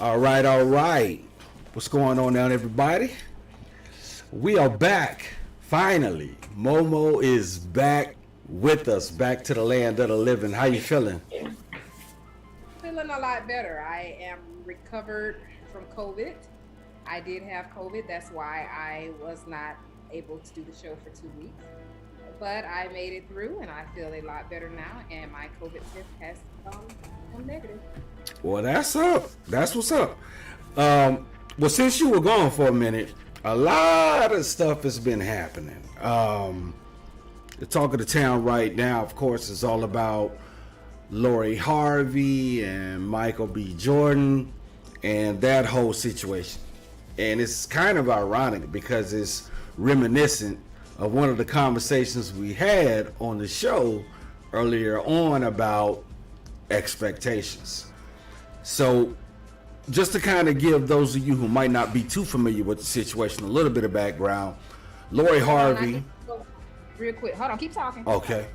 All right, all right. What's going on now, everybody? We are back. Finally, MoeMoe is back with us, back to the land of the living. How you feeling? Feeling a lot better. I am recovered from COVID. I did have COVID. That's why I was not able to do the show for 2 weeks. But I made it through and I feel a lot better now. And my COVID test has come negative. Well, that's up. That's what's up. Well, since you were gone for a minute, a lot of stuff has been happening. The talk of the town right now, of course, is all about Lori Harvey and Michael B. Jordan and that whole situation. And it's kind of ironic because it's reminiscent of one of the conversations we had on the show earlier on about expectations. So, just to kind of give those of you who might not be too familiar with the situation a little bit of background, Lori Harvey. Real quick, hold on, keep talking. Okay.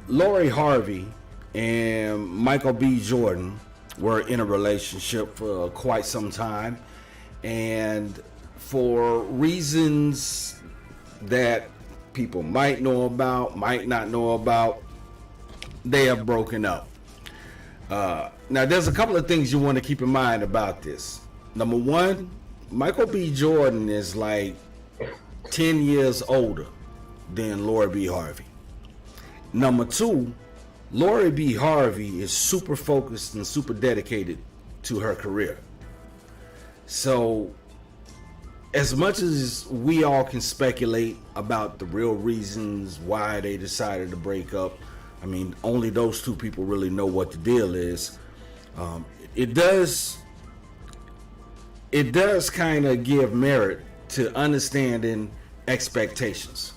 Lori Harvey and Michael B. Jordan were in a relationship for quite some time, and for reasons that people might know about, might not know about, they have broken up. Now, there's a couple of things you want to keep in mind about this. Number one, Michael B. Jordan is like 10 years older than Lori B. Harvey. Number two, Lori B. Harvey is super focused and super dedicated to her career. So, as much as we all can speculate about the real reasons why they decided to break up, I mean, only those two people really know what the deal is. It does kind of give merit to understanding expectations,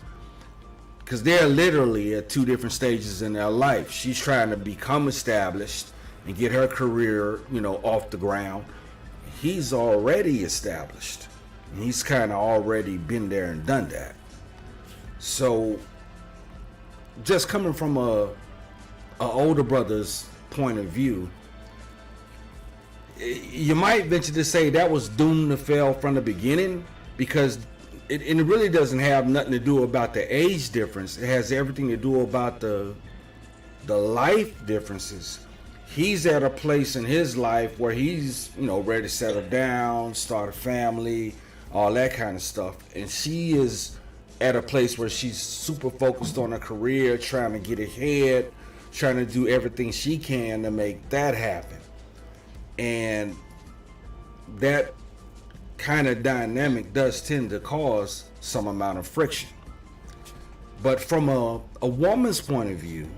because they're literally at two different stages in their life. She's trying to become established and get her career, off the ground. He's already established. He's kind of already been there and done that. So, just coming from a older brother's point of view, you might venture to say that was doomed to fail from the beginning, because it really doesn't have nothing to do about the age difference. It has everything to do about the life differences. He's at a place in his life where he's, ready to settle down, start a family, all that kind of stuff. And she is at a place where she's super focused on her career, trying to get ahead, trying to do everything she can to make that happen. And that kind of dynamic does tend to cause some amount of friction. But from a woman's point of view,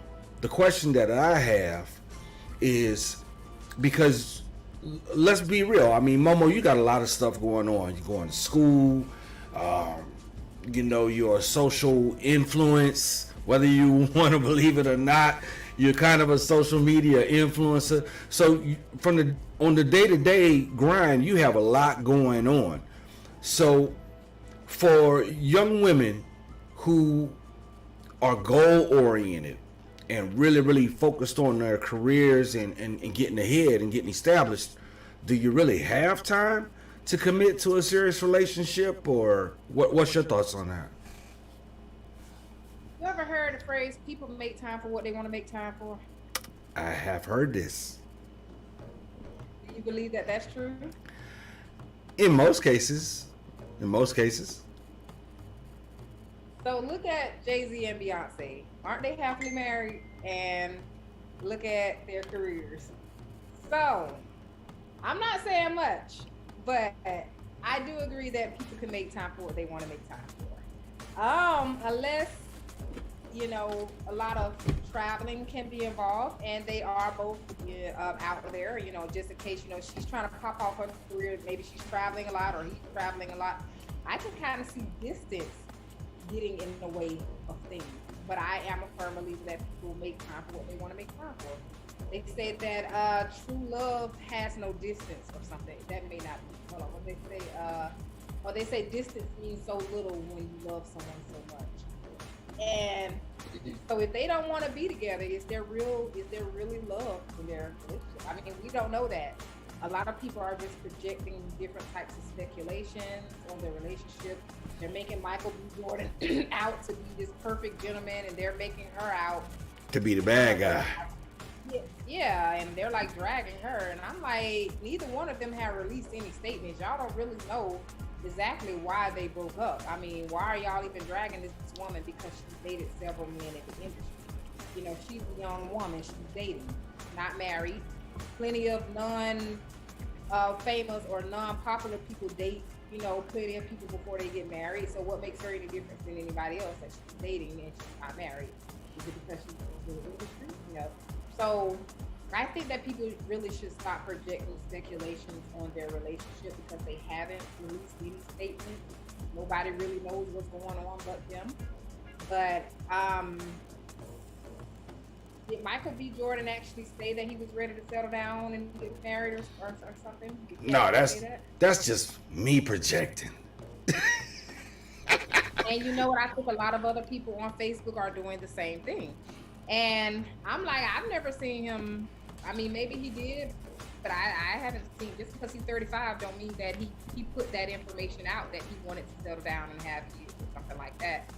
the question that I have is, because let's be real, I mean, MoeMoe, you got a lot of stuff going on. You're going to school, you're a social influence, whether you want to believe it or not. You're kind of a social media influencer. So on the day-to-day grind, you have a lot going on. So for young women who are goal-oriented and really, really focused on their careers and getting ahead and getting established, do you really have time to commit to a serious relationship? Or what's your thoughts on that? You ever heard the phrase, people make time for what they want to make time for? I have heard this. Do you believe that that's true? In most cases. In most cases. So look at Jay-Z and Beyonce. Aren't they happily married? And look at their careers. So, I'm not saying much, but I do agree that people can make time for what they want to make time for. Unless a lot of traveling can be involved, and they are both out there, just in case, she's trying to pop off her career. Maybe she's traveling a lot or he's traveling a lot. I can kind of see distance getting in the way of things. But I am a firm believer that people make time for what they want to make time for. They say that true love has no distance or something. That may not be. Hold on, what they say? Or they say distance means so little when you love someone so much. And so if they don't want to be together, is there really love in their relationship? I mean, we don't know that. A lot of people are just projecting different types of speculations on their relationship. They're making Michael B. Jordan out to be this perfect gentleman, and they're making her out To be the bad guy. yeah, and they're like dragging her, and I'm like, neither one of them have released any statements. Y'all don't really know exactly why they broke up. I mean, why are y'all even dragging this woman because she dated several men in the industry? You know, she's a young woman, she's dating, not married. Plenty of famous or non-popular people date, you know, plenty of people before they get married. So what makes her any different than anybody else that she's dating and she's not married? Is it because she's in the industry? You know, so I think that people really should stop projecting speculations on their relationship because they haven't released any statements. Nobody really knows what's going on but them. But did Michael B. Jordan actually say that he was ready to settle down and get married or something? No, that's just me projecting. And you know what? I think a lot of other people on Facebook are doing the same thing. And I'm like, I've never seen him. I mean, maybe he did, but I haven't seen. Just because he's 35 don't mean that he put that information out that he wanted to settle down and have kids or something like that.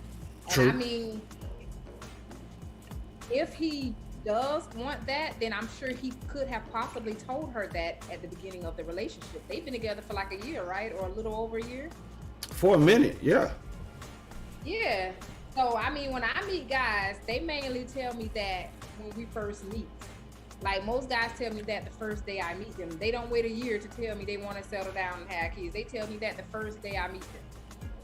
And True. I mean, if he does want that, then I'm sure he could have possibly told her that at the beginning of the relationship. They've been together for like a year, right? Or a little over a year. For a minute, yeah. Yeah. So, I mean, when I meet guys, they mainly tell me that when we first meet. Like, most guys tell me that the first day I meet them. They don't wait a year to tell me they want to settle down and have kids. They tell me that the first day I meet them.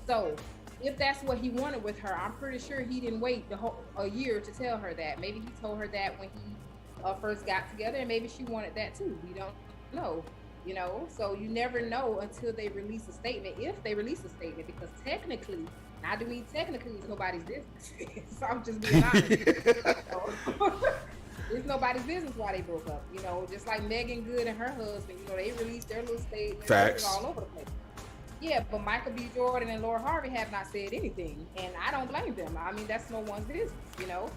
So, if that's what he wanted with her, I'm pretty sure he didn't wait a year to tell her that. Maybe he told her that when he first got together, and maybe she wanted that too. We don't know, you know? So you never know until they release a statement, if they release a statement, because technically, I do mean technically, it's nobody's business. So I'm just being honest. It's nobody's business why they broke up, you know? Just like Megan Good and her husband, you know, they released their little statements. Facts. All over the place. Yeah, but Michael B. Jordan and Laura Harvey have not said anything, and I don't blame them. I mean, that's no one's business, you know?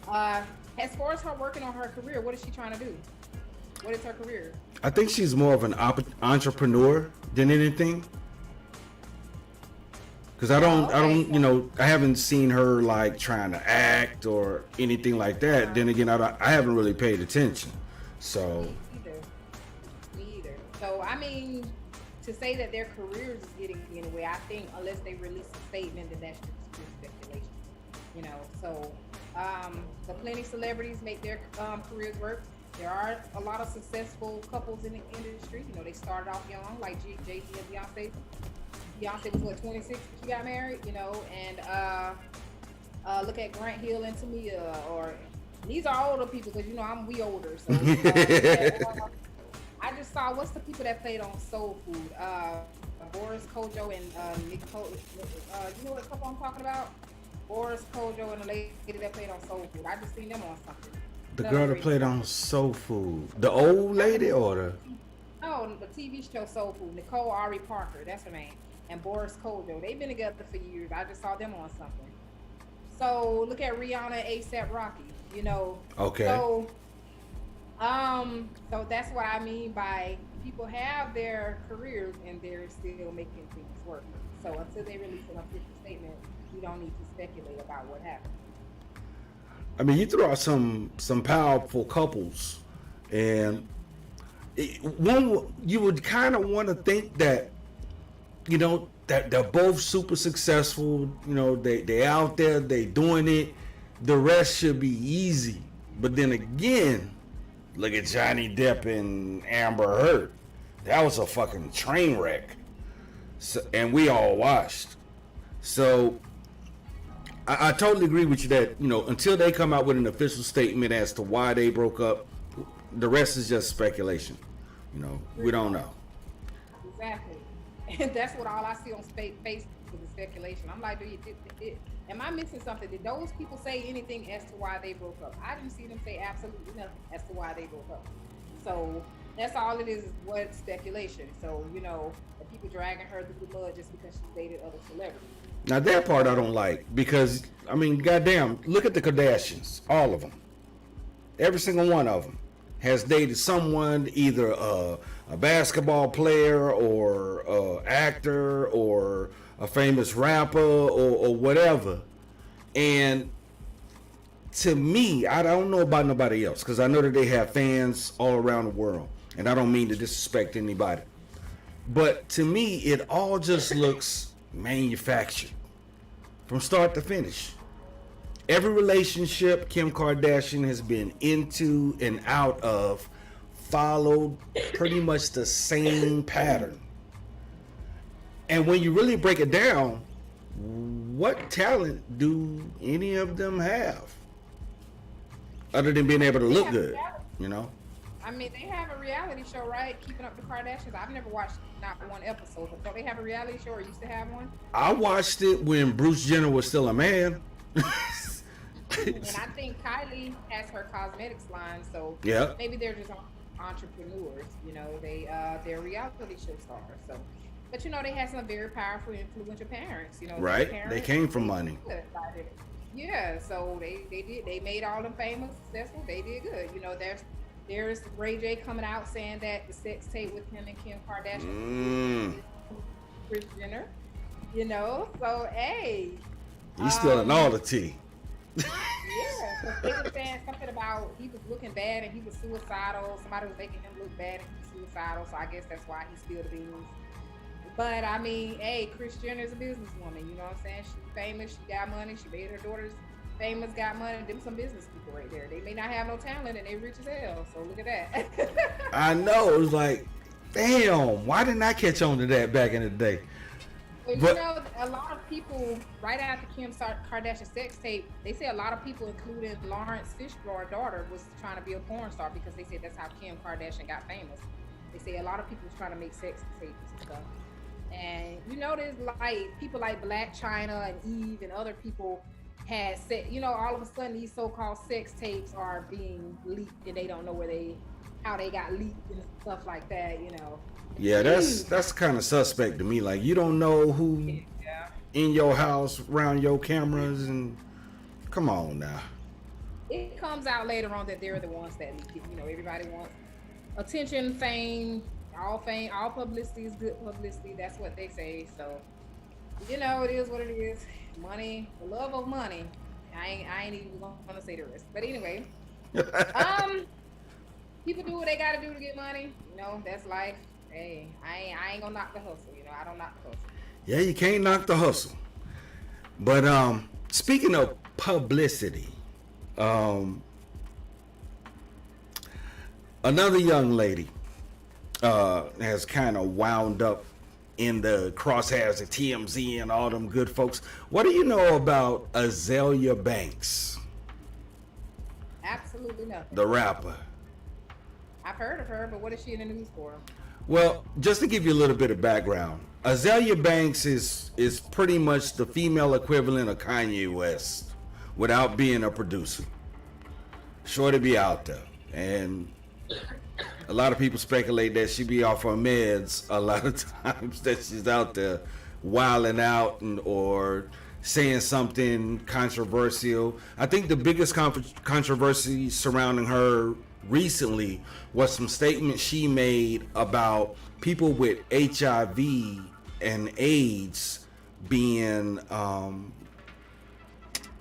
As far as her working on her career, what is she trying to do? What is her career? I think she's more of an entrepreneur than anything. Because I don't, you know, I haven't seen her like trying to act or anything like that. Then again, I haven't really paid attention. So. Me either. So, I mean, to say that their careers is getting in the way, I think unless they release a statement, then that's just pure speculation. You know, so plenty of celebrities make their careers work. There are a lot of successful couples in the industry. You know, they started off young, like Jay-Z and Beyonce. Beyonce was what, 26 when she got married, you know, and look at Grant Hill and Tamia, or these are older people because, you know, we older. So I just saw, what's the people that played on Soul Food? Boris Kojo and Nicole. You know what couple I'm talking about? Boris Kojo and the lady that played on Soul Food. I just seen them on something. The girl that played on Soul Food. The old lady or the? Oh, the TV show Soul Food. Nicole Ari Parker, that's her name. And Boris Kojo. They've been together for years. I just saw them on something. So look at Rihanna and A$AP Rocky, you know. Okay. So that's what I mean by people have their careers and they're still making things work. So until they release an official statement, we don't need to speculate about what happened. I mean, you throw out some powerful couples, and you would kind of want to think that, you know, that they're both super successful. You know, they out there, they doing it. The rest should be easy. But then again, look at Johnny Depp and Amber Heard. That was a fucking train wreck. So, and we all watched. So I totally agree with you that, you know, until they come out with an official statement as to why they broke up, the rest is just speculation. You know, we don't know. Exactly. And that's what all I see on Facebook is speculation. I'm like, am I missing something? Did those people say anything as to why they broke up? I didn't see them say absolutely nothing as to why they broke up. So that's all it is what speculation. So, you know, the people dragging her through the mud just because she dated other celebrities. Now that part I don't like because, I mean, goddamn, look at the Kardashians, all of them. Every single one of them has dated someone, either a a basketball player or actor or a famous rapper or whatever. And to me, I don't know about nobody else because I know that they have fans all around the world, and I don't mean to disrespect anybody, but to me, it all just looks manufactured from start to finish. Every relationship Kim Kardashian has been into and out of followed pretty much the same pattern. And when you really break it down, what talent do any of them have? Other than being able to look good, you know? I mean, they have a reality show, right? Keeping Up the Kardashians. I've never watched not one episode, but don't they have a reality show or used to have one? I watched it when Bruce Jenner was still a man. And I think Kylie has her cosmetics line, so yeah, maybe they're just entrepreneurs. You know, they're reality show stars. So, but you know, they had some very powerful, influential parents. You know, right? Parents, they came from money. Yeah, so they made all them famous, successful. They did good. You know, there's Ray J coming out saying that the sex tape with him and Kim Kardashian, Kris Jenner. You know, so hey, he's spilling all the tea. Yeah, because they were saying something about he was looking bad and he was suicidal. Somebody was making him look bad and he was suicidal. So I guess that's why he spilled the beans. But I mean, hey, Kris Jenner's a businesswoman. You know what I'm saying? She's famous. She got money. She made her daughters famous. Got money. Them some business people right there. They may not have no talent and they rich as hell. So look at that. I know. It was like, damn. Why didn't I catch on to that back in the day? But you know, a lot of people, right after Kim Kardashian sex tape, they say a lot of people, including Lawrence Fishburne's daughter, was trying to be a porn star because they said that's how Kim Kardashian got famous. They say a lot of people was trying to make sex tapes and stuff. And you notice, like, people like Black China and Eve and other people had sex. You know, all of a sudden these so-called sex tapes are being leaked and they don't know how they got leaked and stuff like that, you know. Yeah, that's kind of suspect to me. Like, you don't know who in your house around your cameras, and come on now. It comes out later on that they're the ones that leak it. You know, everybody wants attention, fame, all publicity is good publicity. That's what they say. So, you know, it is what it is. Money, the love of money. I ain't even gonna say the rest. But anyway, people do what they gotta do to get money. You know, that's life. Hey, I ain't gonna knock the hustle, you know. I don't knock the hustle. Yeah, you can't knock the hustle. But speaking of publicity, another young lady has kind of wound up in the crosshairs of TMZ and all them good folks. What do you know about Azalea Banks? Absolutely nothing. The rapper. I've heard of her, but what is she in the news for? Well, just to give you a little bit of background, Azalea Banks is pretty much the female equivalent of Kanye West without being a producer. Sure to be out there. And a lot of people speculate that she be off her meds a lot of times, that she's out there wilding out or saying something controversial. I think the biggest controversy surrounding her recently was some statements she made about people with HIV and AIDS being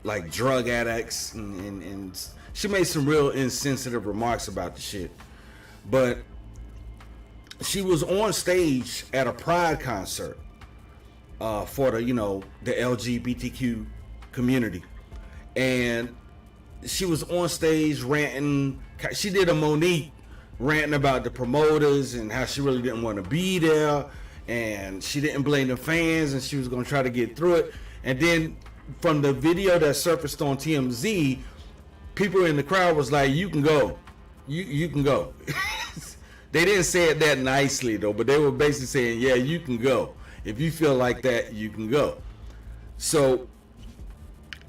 like drug addicts, and she made some real insensitive remarks about the shit. But she was on stage at a Pride concert for the LGBTQ community, and she was on stage ranting. She did a Monique ranting about the promoters and how she really didn't want to be there, and she didn't blame the fans, and she was going to try to get through it. And then from the video that surfaced on TMZ, people in the crowd was like, "You can go, you can go." They didn't say it that nicely though, but they were basically saying, "Yeah, you can go. If you feel like that, you can go." So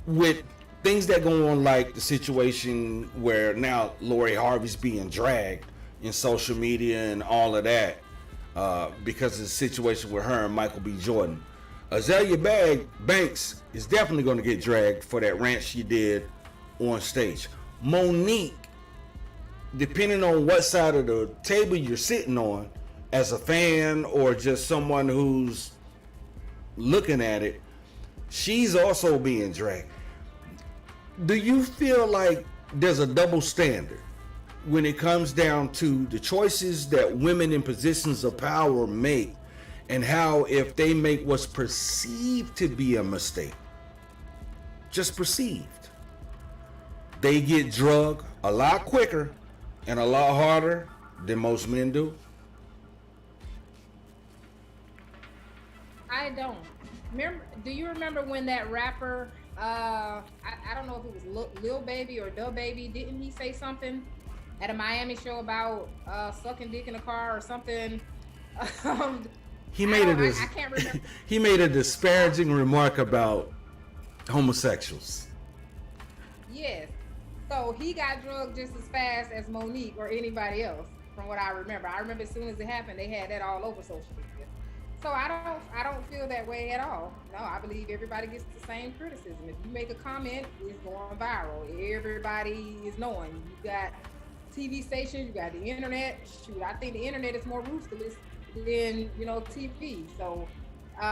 with things that go on, like the situation where now Lori Harvey's being dragged in social media and all of that, because of the situation with her and Michael B. Jordan, Azalea Banks is definitely going to get dragged for that rant she did on stage. Monique, depending on what side of the table you're sitting on, as a fan or just someone who's looking at it, she's also being dragged. Do you feel like there's a double standard when it comes down to the choices that women in positions of power make, and how if they make what's perceived to be a mistake, just perceived, they get drugged a lot quicker and a lot harder than most men do? I don't. Remember? Do you remember when that rapper? I don't know if it was Lil Baby or Da Baby. Didn't he say something at a Miami show about sucking dick in a car or something? He made I can't remember. He made a disparaging remark about homosexuals. Yes. So he got drugged just as fast as Monique or anybody else, from what I remember. I remember as soon as it happened, they had that all over social media. So I don't feel that way at all. No, I believe everybody gets the same criticism. If you make a comment, it's going viral. Everybody is knowing. You got TV stations, you got the internet. Shoot, I think the internet is more ruthless than, TV. So no,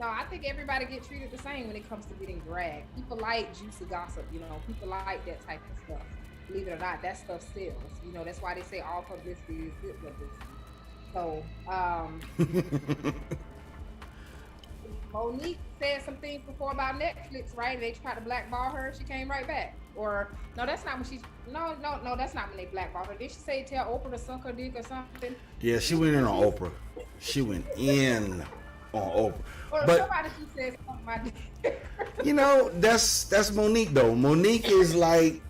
I think everybody gets treated the same when it comes to getting dragged. People like juicy gossip, people like that type of stuff. Believe it or not, that stuff sells. That's why they say all publicity is good publicity. So, Monique said some things before about Netflix, right? They tried to blackball her. She came right back. Or no, that's not when that's not when they blackballed her. Did she say tell Oprah to suck her dick or something? Yeah, she went in on Oprah. She went in on Oprah. Or but somebody she said something about dick. That's Monique though. Monique is like,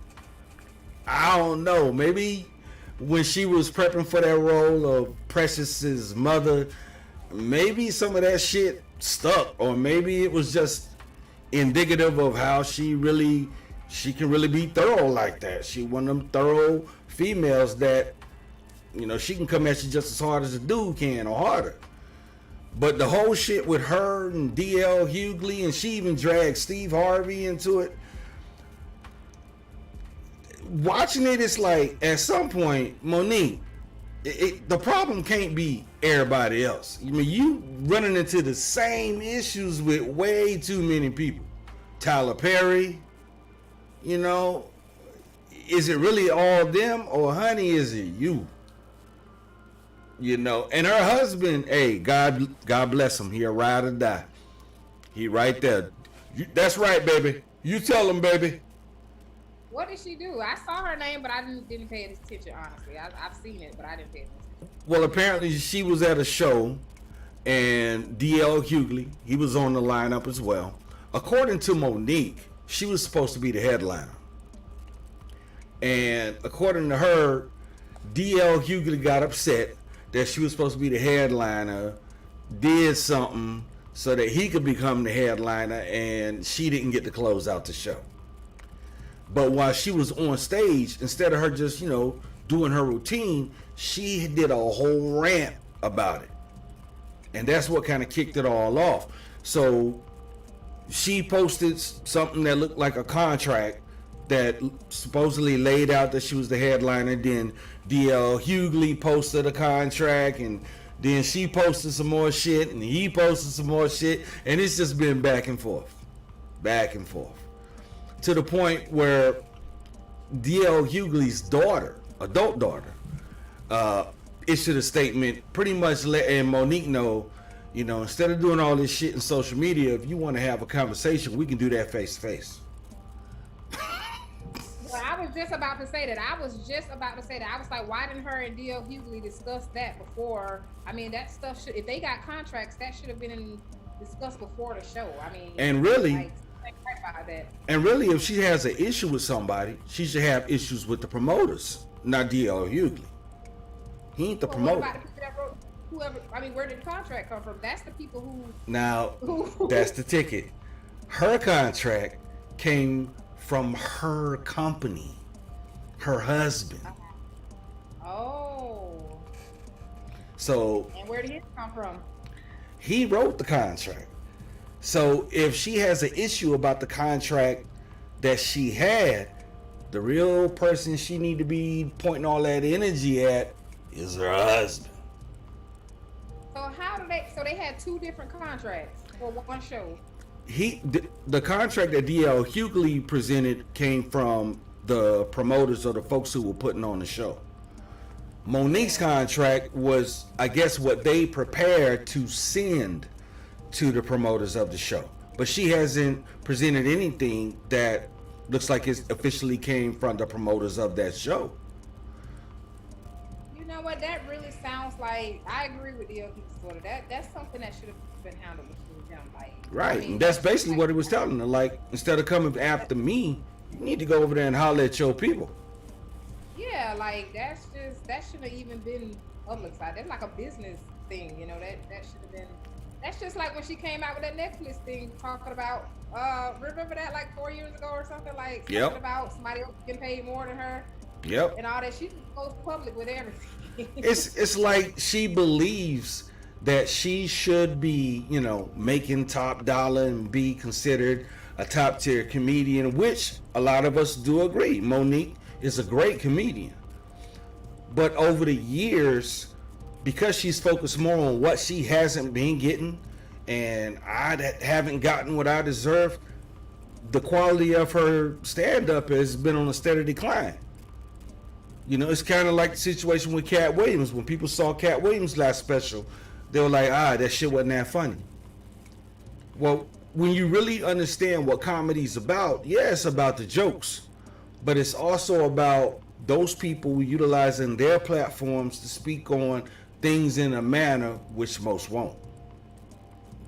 I don't know, maybe when she was prepping for that role of Precious's mother, maybe some of that shit stuck, or maybe it was just indicative of how she can really be thorough like that. She one of them thorough females that, she can come at you just as hard as a dude can, or harder. But the whole shit with her and DL Hughley, and she even dragged Steve Harvey into it. Watching it, it's like, at some point, Monique, the problem can't be everybody else. I mean, you running into the same issues with way too many people. Tyler Perry, is it really all them, or honey, is it you? And her husband, hey, God bless him. He a ride or die. He right there. That's right, baby. You tell him, baby. What did she do? I saw her name, but I didn't pay attention, honestly. I've seen it, but I didn't pay attention. Well, apparently she was at a show, and DL Hughley, he was on the lineup as well. According to Monique, she was supposed to be the headliner. And according to her, DL Hughley got upset that she was supposed to be the headliner, did something so that he could become the headliner, and she didn't get to close out the show. But while she was on stage, instead of her just, doing her routine, she did a whole rant about it. And that's what kind of kicked it all off. So she posted something that looked like a contract that supposedly laid out that she was the headliner. Then DL Hughley posted a contract, and then she posted some more shit, and he posted some more shit, and it's just been back and forth. To the point where DL Hughley's daughter, adult daughter, issued a statement pretty much letting Monique know, instead of doing all this shit in social media, if you want to have a conversation, we can do that face to face. Well, I was just about to say that. I was like, why didn't her and DL Hughley discuss that before? I mean, that stuff if they got contracts, that should have been discussed before the show. I mean, and really, like, about that. And really, if she has an issue with somebody, she should have issues with the promoters, not DL Hughley. He ain't the promoter. What about the people that wrote whoever? I mean, where did the contract come from? That's the people who. Now, that's the ticket. Her contract came from her company, her husband. Oh. So. And where did it come from? He wrote the contract. So if she has an issue about the contract that she had, the real person she need to be pointing all that energy at is her husband. So how do they? So they had two different contracts for one show. The contract that DL Hughley presented came from the promoters or the folks who were putting on the show. Monique's contract was, I guess, what they prepared to send to the promoters of the show. But she hasn't presented anything that looks like it officially came from the promoters of that show. You know what? That really sounds like I agree with DL sort of. That's something that should have been handled between them. Like, Right. I mean, And that's basically what it was telling her. Like, instead of coming after me, you need to go over there and holler at your people. yeah, like that shouldn't have even been public side. That's like a business thing, you know. That should have been. That's just like when she came out with that Netflix thing talking about. Remember that like 4 years ago or something, like talking Yep. about somebody else getting paid more than her Yep. and all that. She just goes public with everything. It's like she believes that she should be, making top dollar and be considered a top tier comedian, which a lot of us do agree. Monique is a great comedian. But over the years, because she's focused more on what she hasn't been getting, and I haven't gotten what I deserve, the quality of her stand-up has been on a steady decline. It's kind of like the situation with Cat Williams. When people saw Cat Williams' last special, they were like, that shit wasn't that funny. Well, when you really understand what comedy's about, yeah, it's about the jokes, but it's also about those people utilizing their platforms to speak on things in a manner which most won't.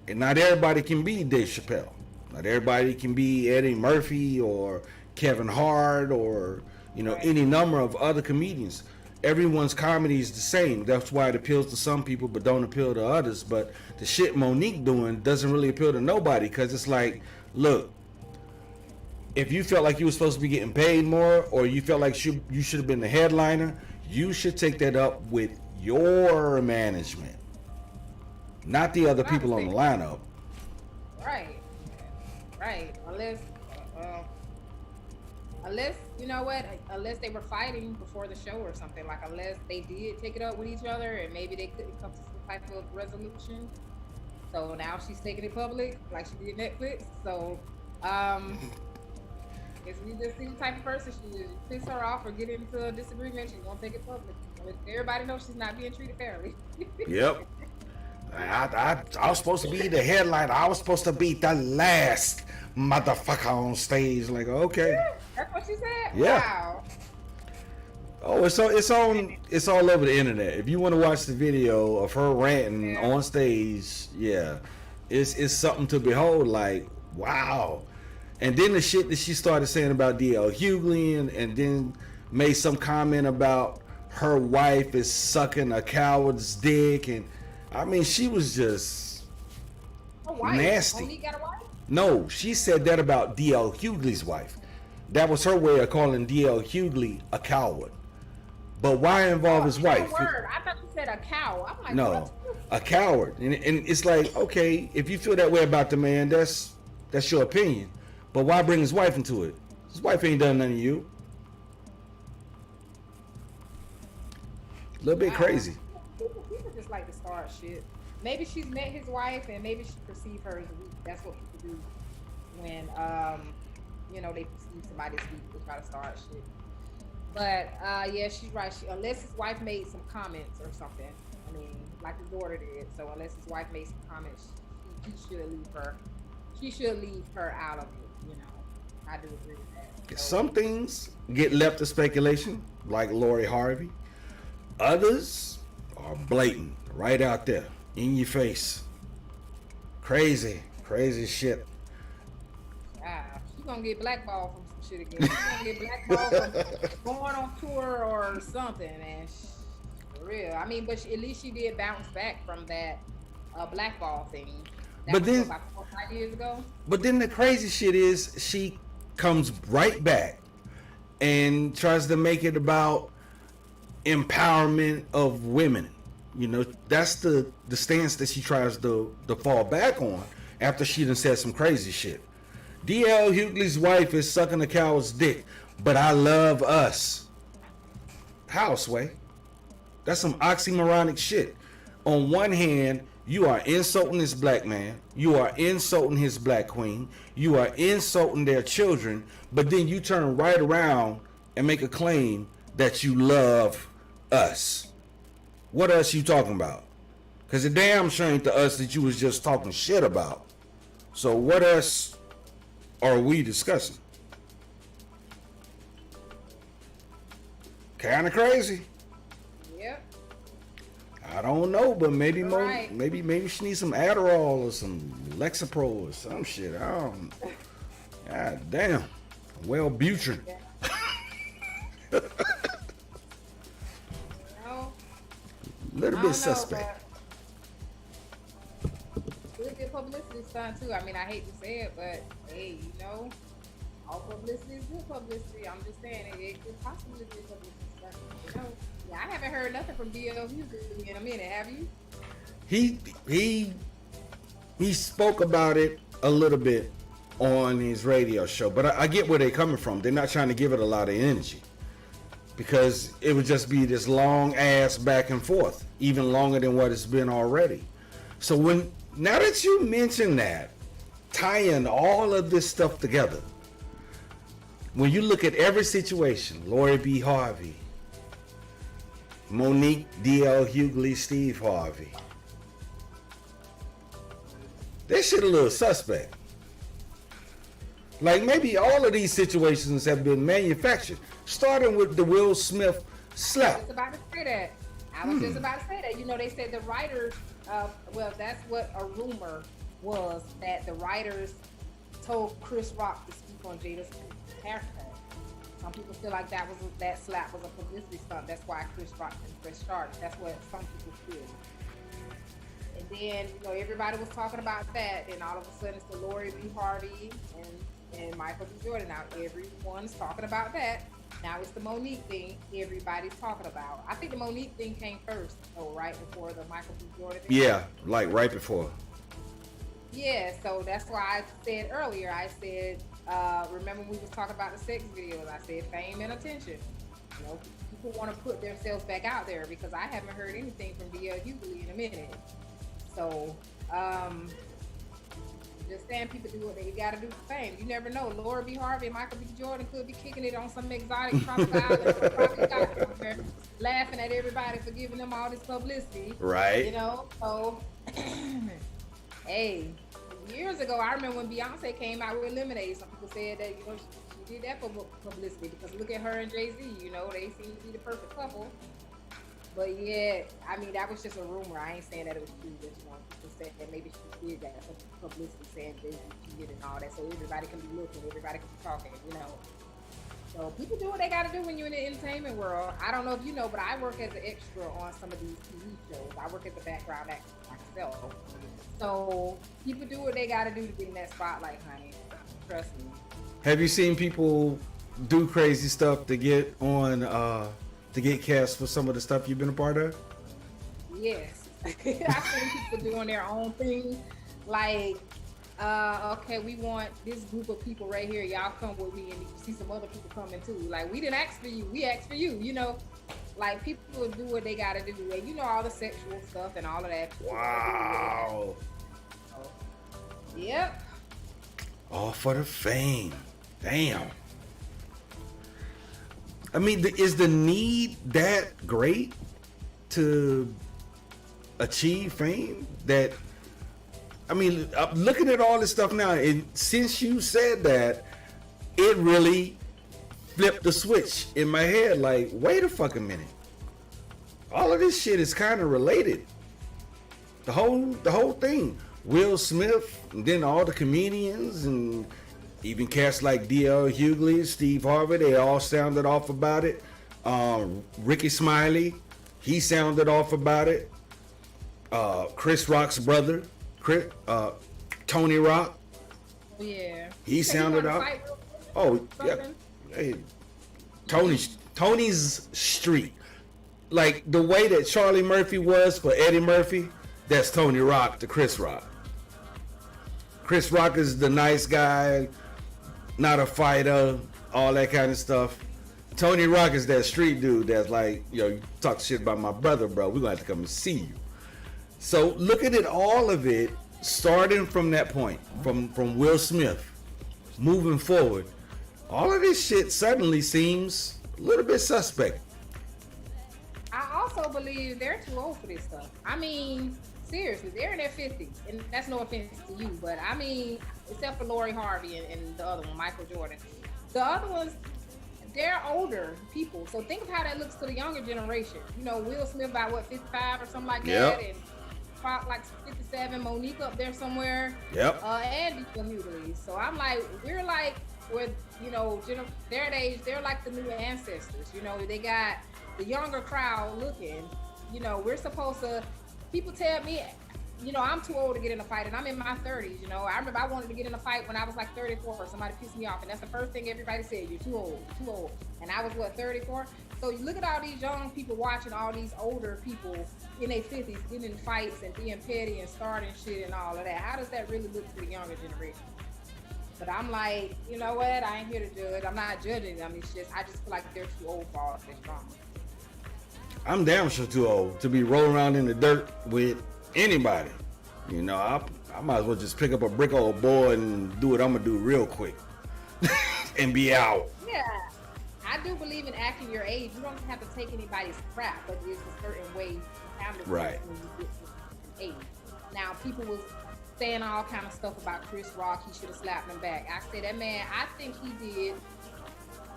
And not everybody can be Dave Chappelle. Not everybody can be Eddie Murphy or Kevin Hart or any number of other comedians. Everyone's comedy is the same. That's why it appeals to some people but don't appeal to others. But the shit Monique doing doesn't really appeal to nobody, because it's like, look, if you felt like you were supposed to be getting paid more, or you felt like you should have been the headliner, you should take that up with your management, not the other people on the lineup. Right. Unless you know what, unless they were fighting before the show or something, like unless they did take it up with each other and maybe they couldn't come to some type of resolution. So now she's taking it public, like she did Netflix. So, if you just see the type of person she is, you piss her off or get into a disagreement, she's gonna take it public. Everybody knows she's not being treated fairly. Yep. I was supposed to be the headliner. I was supposed to be the last motherfucker on stage. Like, okay. Yeah, that's what she said? Yeah. Wow. Oh, it's all over the internet. If you want to watch the video of her ranting on stage, yeah, it's something to behold. Like, wow. And then the shit that she started saying about DL Hughley, and then made some comment about her wife is sucking a coward's dick, and I mean, she was just nasty. Monique got a wife? No, she said that about DL Hughley's wife. That was her way of calling DL Hughley a coward. But why involve his wife? Word. I thought you said a cow. I'm like, No, what? a coward. And it's like, okay, if you feel that way about the man, that's your opinion. But why bring his wife into it? His wife ain't done nothing to you. A little bit crazy. People just like to start shit. Maybe she's met his wife and maybe she perceived her as weak. That's what people do when they perceive somebody as weak. They try to start shit. But yeah, she's right. Unless his wife made some comments or something. I mean, like his daughter did. So unless his wife made some comments, he should leave her. She should leave her out of it. I do agree with that. So, some things get left to speculation, like Lori Harvey. Others are blatant, right out there, in your face. Crazy shit. She's gonna get blackballed from some shit again. She's gonna get blackballed from going on tour or something, man. For real. I mean, but at least she did bounce back from that blackball thing. That was about 4 or 5 years ago. But then the crazy shit is she comes right back and tries to make it about empowerment of women. That's the stance that she tries to fall back on after she done said some crazy shit. DL Hughley's wife is sucking a coward's dick, but I love us. How, Sway? That's some oxymoronic shit. on one hand, you are insulting this black man, you are insulting his black queen, you are insulting their children, but then you turn right around and make a claim that you love us. What else you talking about? Because the damn sure ain't the us that you was just talking shit about. So what else are we discussing? Kind of crazy. Yep. I don't know, but maybe Right. maybe she needs some Adderall or some Lexapro or some shit. I don't. God damn. Wellbutrin. Yeah. No, Little I bit don't suspect. know, but good publicity stunt too. I mean, I hate to say it, but hey, all publicity is good publicity. I'm just saying it could possibly be publicity stunt. Yeah, I haven't heard nothing from DL Hughley in a minute. Have you? He spoke about it a little bit on his radio show, but I get where they're coming from. They're not trying to give it a lot of energy because it would just be this long ass back and forth, even longer than what it's been already. So now that you mention that, tying all of this stuff together, when you look at every situation, Lori B. Harvey, Monique D.L. Hughley, Steve Harvey, that shit a little suspect. Like maybe all of these situations have been manufactured, starting with the Will Smith slap. I was just about to say that. They said the writers, well, that's what a rumor was, that the writers told Chris Rock to speak on Jada's haircut. Some people feel like that slap was a publicity stunt. That's why Chris Rock didn't press charges. That's what some people feel. And then, everybody was talking about that, and all of a sudden it's the Lori B. Harvey and Michael B. Jordan. Now everyone's talking about that. Now it's the Monique thing everybody's talking about. I think the Monique thing came first, right before the Michael B. Jordan thing. Yeah, like right before. Yeah, so that's why I said earlier, remember when we was talking about the sex videos, I said fame and attention. People want to put themselves back out there because I haven't heard anything from D.L. Hughley in a minute. So, just saying, people do what they gotta do for fame. You never know. Laura B. Harvey and Michael B. Jordan could be kicking it on some exotic tropical island or tropical island, laughing at everybody for giving them all this publicity. Right. So, hey, years ago, I remember when Beyonce came out with Lemonade, some people said that, she did that for publicity because look at her and Jay-Z, they seem to be the perfect couple. But yeah, I mean, that was just a rumor. I ain't saying that it was true. Just people said that maybe she did that for publicity, saying Jay-Z cheated and all that, so everybody can be looking, everybody can be talking, So people do what they got to do when you're in the entertainment world. I don't know if you know, but I work as an extra on some of these TV shows. I work as a background actor myself. So people do what they got to do to get in that spotlight, honey. Trust me. Have you seen people do crazy stuff to get on, to get cast for some of the stuff you've been a part of? Yes. I've seen people doing their own thing. Like, okay, we want this group of people right here. Y'all come with me, and you see some other people coming too. Like, we didn't ask for you. We asked for you, Like, people will do what they got to do. And all the sexual stuff and all of that. Wow. Yep. All for the fame. Damn. I mean, is the need that great to achieve fame? I'm looking at all this stuff now, and since you said that, it really flipped the switch in my head. Like, wait a fucking minute. All of this shit is kind of related. The whole thing. Will Smith, and then all the comedians, and even cats like D.L. Hughley, Steve Harvey, they all sounded off about it. Ricky Smiley, he sounded off about it. Chris Rock's brother, Tony Rock. Yeah. He sounded off. Oh, yeah. Hey, Tony's street. Like the way that Charlie Murphy was for Eddie Murphy, that's Tony Rock to Chris Rock. Chris Rock is the nice guy, not a fighter, all that kind of stuff. Tony Rock is that street dude that's like, you talk shit about my brother, bro. We're gonna have to come and see you. So looking at all of it, starting from that point, from Will Smith, moving forward, all of this shit suddenly seems a little bit suspect. I also believe they're too old for this stuff. I mean, seriously, they're in their 50s, and that's no offense to you, but I mean, except for Lori Harvey and the other one, Michael Jordan. The other ones, they're older people. So think of how that looks to the younger generation. You know, Will Smith about what, 55 or something like Yep. that, and Pop like 57, Monique up there somewhere. Yep. And Mutilese. So I'm like, we're like, with, you know, their age, they're like the new ancestors. You know, they got the younger crowd looking. You know, we're supposed to, people tell me, you know, I'm too old to get in a fight, and I'm in my 30s. You know, I remember I wanted to get in a fight when I was like 34. Somebody pissed me off, and that's the first thing everybody said: "You're too old, you're too old." And I was what, 34. So you look at all these young people watching all these older people in their 50s getting in fights and being petty and starting shit and all of that. How does that really look to the younger generation? But I'm like, you know what? I ain't here to judge. I'm not judging them. It's just I just feel like they're too old for all this drama. I'm damn sure too old to be rolling around in the dirt with anybody. You know, I might as well just pick up a brick old boy and do what I'm gonna do real quick and be out. Yeah, I do believe in acting your age. You don't have to take anybody's crap, but there's a certain way you handle Right. things when you get to an age. Now, people was saying all kind of stuff about Chris Rock. He should have slapped him back. I say that man, I think he did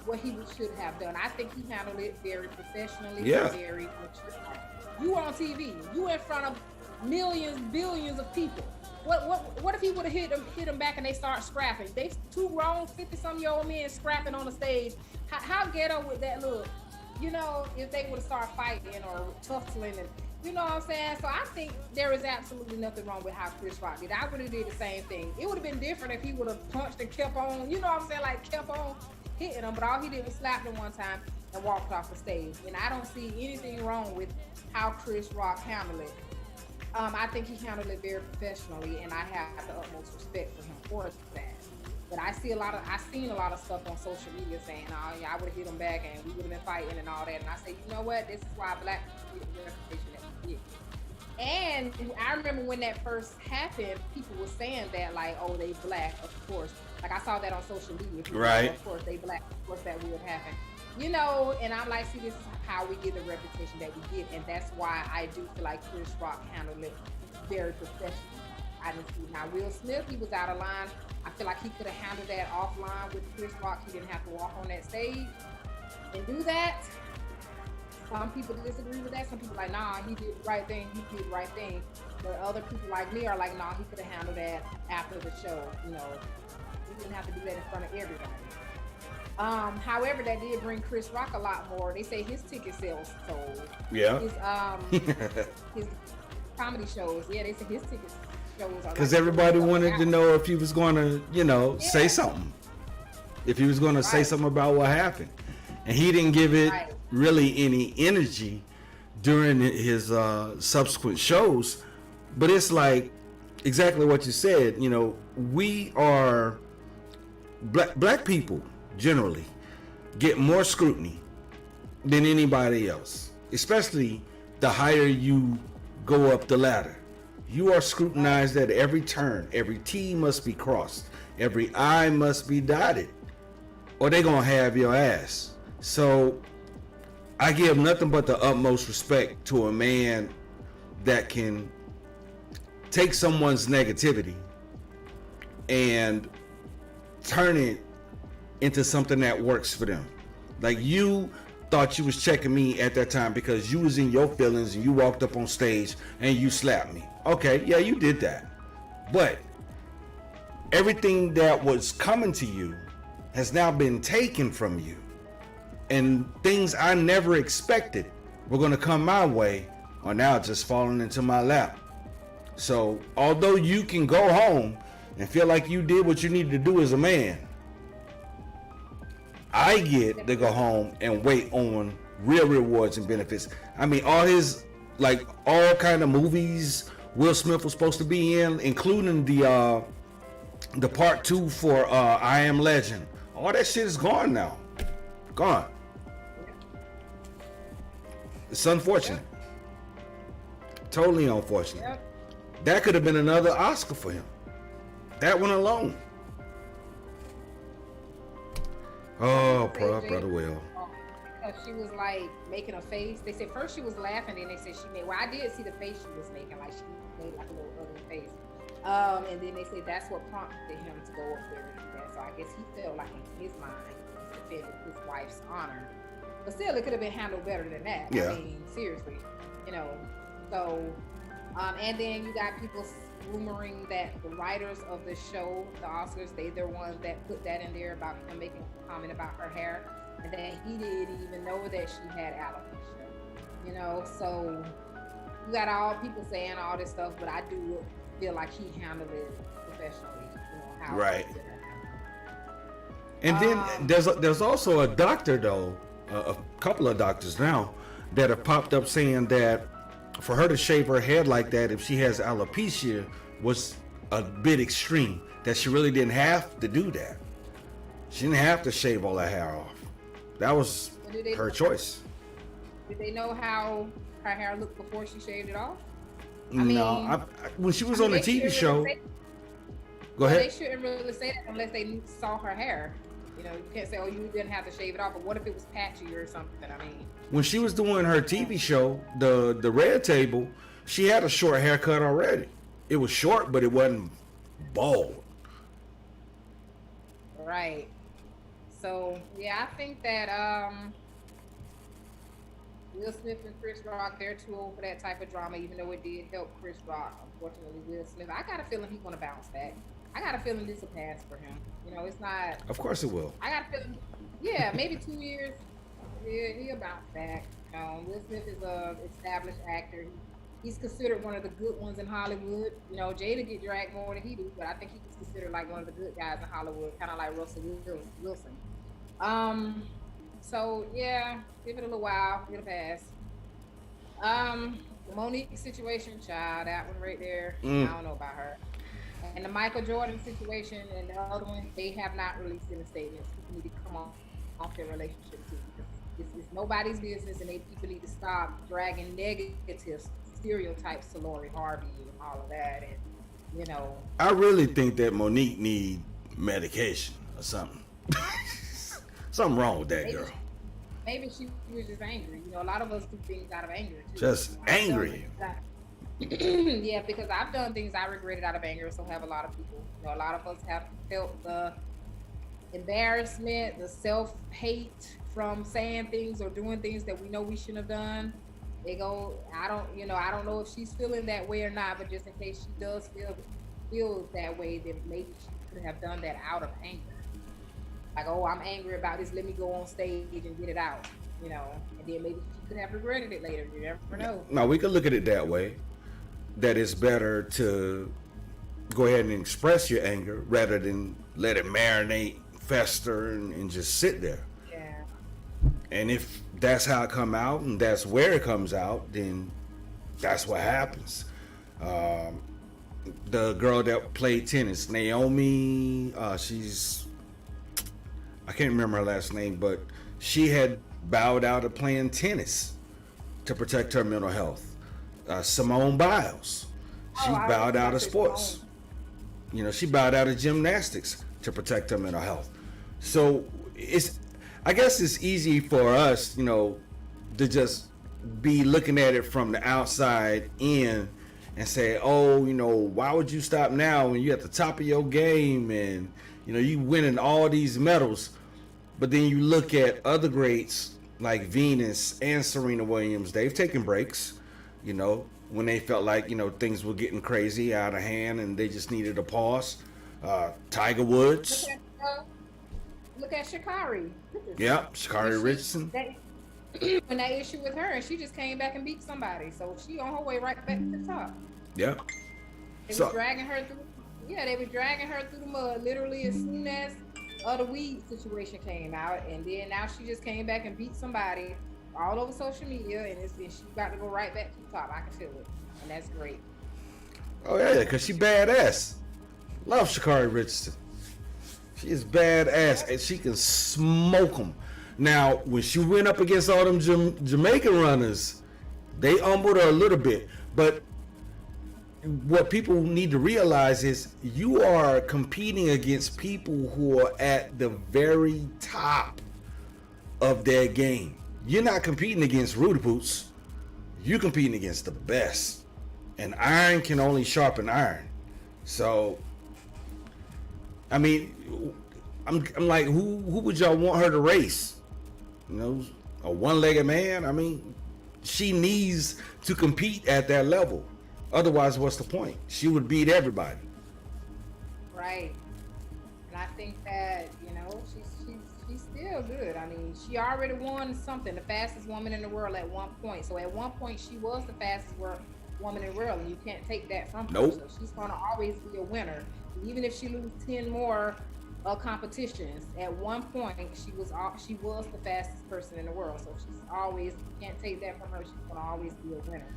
what he should have done. I think he handled it very professionally, Yeah. very mature. You on TV, you in front of millions, billions of people. What if he would have hit him back and they start scrapping? They two grown 50-some-year-old men scrapping on the stage. How ghetto would that look? You know, if they would have started fighting or tussling, and you know what I'm saying? So I think there is absolutely nothing wrong with how Chris Rock did. I would have did the same thing. It would have been different if he would have punched and kept on, you know what I'm saying, like kept on hitting him, but all he did was slap him one time and walked off the stage. And I don't see anything wrong with how Chris Rock handled it. I think he handled it very professionally, and I have the utmost respect for him for that. But I've seen a lot of stuff on social media saying, "Oh, yeah, I would have hit him back, and we would have been fighting and all that." And I say, you know what? This is why black people get the reputation that we get. And I remember when that first happened, people were saying that like, "Oh, they black, of course." Like I saw that on social media. People Right. said, of course, they black. Of course, that would happen. You know, and I'm like, see, this is how we get the reputation that we get, and that's why I do feel like Chris Rock handled it very professional. I didn't see how Will Smith, he was out of line. I feel like he could have handled that offline with Chris Rock. He didn't have to walk on that stage and do that. Some people disagree with that. Some people like, nah, he did the right thing. He did the right thing. But other people like me are like, nah, he could have handled that after the show. You know, he didn't have to do that in front of everybody. However, that did bring Chris Rock a lot more. They say his ticket sales sold. Yeah. His comedy shows. Yeah, they say his ticket shows are Because like everybody sold wanted out. to know if he was going to, you know, say Yeah. something. If he was going to say Right. something about what happened. And he didn't give it Right. really any energy during his subsequent shows. But it's like exactly what you said. You know, we are black people generally get more scrutiny than anybody else, especially the higher you go up the ladder. You are scrutinized at every turn. Every T must be crossed. Every I must be dotted, or they gonna have your ass. So I give nothing but the utmost respect to a man that can take someone's negativity and turn it into something that works for them. Like, you thought you was checking me at that time because you was in your feelings and you walked up on stage and you slapped me. Okay, yeah, you did that. But everything that was coming to you has now been taken from you. And things I never expected were going to come my way are now just falling into my lap. So although you can go home and feel like you did what you needed to do as a man, I get to go home and wait on real rewards and benefits. I mean, all kind of movies Will Smith was supposed to be in, including the part 2 for I Am Legend. All that shit is gone now. Gone. It's unfortunate. Totally unfortunate. Yep. That could have been another Oscar for him. That one alone. Oh, poor brother Will. Because she was like making a face. They said first she was laughing, then they said she made. Well, I did see the face she was making, like she made like a little ugly face. And then they said that's what prompted him to go up there and do that. So I guess he felt like in his mind he defended his wife's honor. But still, it could have been handled better than that. Yeah. I mean, seriously, you know. So, and then you got people rumoring that the writers of the show, the Oscars, they're ones that put that in there about him making a comment about her hair, and that he didn't even know that she had alopecia. You know, so you got all people saying all this stuff, but I do feel like he handled it professionally. You know how right. And then there's also a doctor though, a couple of doctors now that have popped up saying that for her to shave her head like that, if she has alopecia, was a bit extreme. That she really didn't have to do that. She didn't have to shave all her hair off. That was her choice. Did they know how her hair looked before she shaved it off? When she was on the TV show. Go ahead. They shouldn't really say that unless they saw her hair. You know, you can't say, "Oh, you didn't have to shave it off." But what if it was patchy or something? I mean, when she was doing her TV show, the Red Table, she had a short haircut already. It was short, but it wasn't bald. Right. So yeah, I think that Will Smith and Chris Rock, they're too old for that type of drama. Even though it did help Chris Rock, unfortunately, Will Smith, I got a feeling he's gonna bounce back. I got a feeling this will pass for him. You know, it's not. Of course it will. I got a feeling. Yeah, maybe 2 years. Yeah, he'll bounce back. Will Smith is a established actor. He's considered one of the good ones in Hollywood. You know, Jada get dragged more than he do, but I think he's considered like one of the good guys in Hollywood, kind of like Russell Wilson. So yeah, give it a little while, it'll pass. The Monique situation, child, that one right there. I don't know about her. And the Michael Jordan situation and the other one, they have not released any statements. People need to come off their relationship too. It's nobody's business, and people need to stop dragging negative stereotypes to Lori Harvey and all of that. And you know, I really think that Monique need medication or something. Something wrong with that girl. Maybe she was just angry. You know, a lot of us do things out of anger too. Just angry. Yeah, because I've done things I regretted out of anger. So have a lot of people. You know, a lot of us have felt the embarrassment, the self-hate from saying things or doing things that we know we shouldn't have done. They go, I don't know if she's feeling that way or not, but just in case she does feel that way, then maybe she could have done that out of anger. Like, oh, I'm angry about this, let me go on stage and get it out, you know, and then maybe she could have regretted it later. You never know. No, we could look at it that way, that it's better to go ahead and express your anger rather than let it marinate, fester, and just sit there. Yeah. And if that's how it come out and that's where it comes out, then that's what happens. The girl that played tennis, Naomi, I can't remember her last name, but she had bowed out of playing tennis to protect her mental health. Simone Biles, she bowed out of sports. You know, she bowed out of gymnastics to protect her mental health. So I guess it's easy for us, you know, to just be looking at it from the outside in and say, oh, you know, why would you stop now when you're at the top of your game and, you know, you winning all these medals? But then you look at other greats like Venus and Serena Williams, they've taken breaks, you know, when they felt like, you know, things were getting crazy, out of hand, and they just needed a pause. Tiger Woods. Look at Sha'Carri. Yeah, Sha'Carri Richardson. When that issue with her, and she just came back and beat somebody, so she on her way right back to the top. Yeah. They were dragging her through. Yeah, they were dragging her through the mud literally as soon as the weed situation came out, and then now she just came back and beat somebody all over social media, and she's about to go right back to the top. I can feel it, and that's great. Oh yeah, because she badass. Love Sha'Carri Richardson. She is badass, and she can smoke them. Now, when she went up against all them Jamaican runners, they humbled her a little bit. But what people need to realize is you are competing against people who are at the very top of their game. You're not competing against Rudy Poots. You're competing against the best. And iron can only sharpen iron. So, I mean, I'm like, who would y'all want her to race? You know, a one-legged man? I mean, she needs to compete at that level. Otherwise, what's the point? She would beat everybody. Right. And I think that, you know, she's still good. I mean, she already won something, the fastest woman in the world at one point. So at one point, she was the fastest woman in the world, and you can't take that from her. Nope. So she's going to always be a winner. Even if she loses 10 more competitions, at one point, she was the fastest person in the world. So she's always, you can't take that from her. She's going to always be a winner.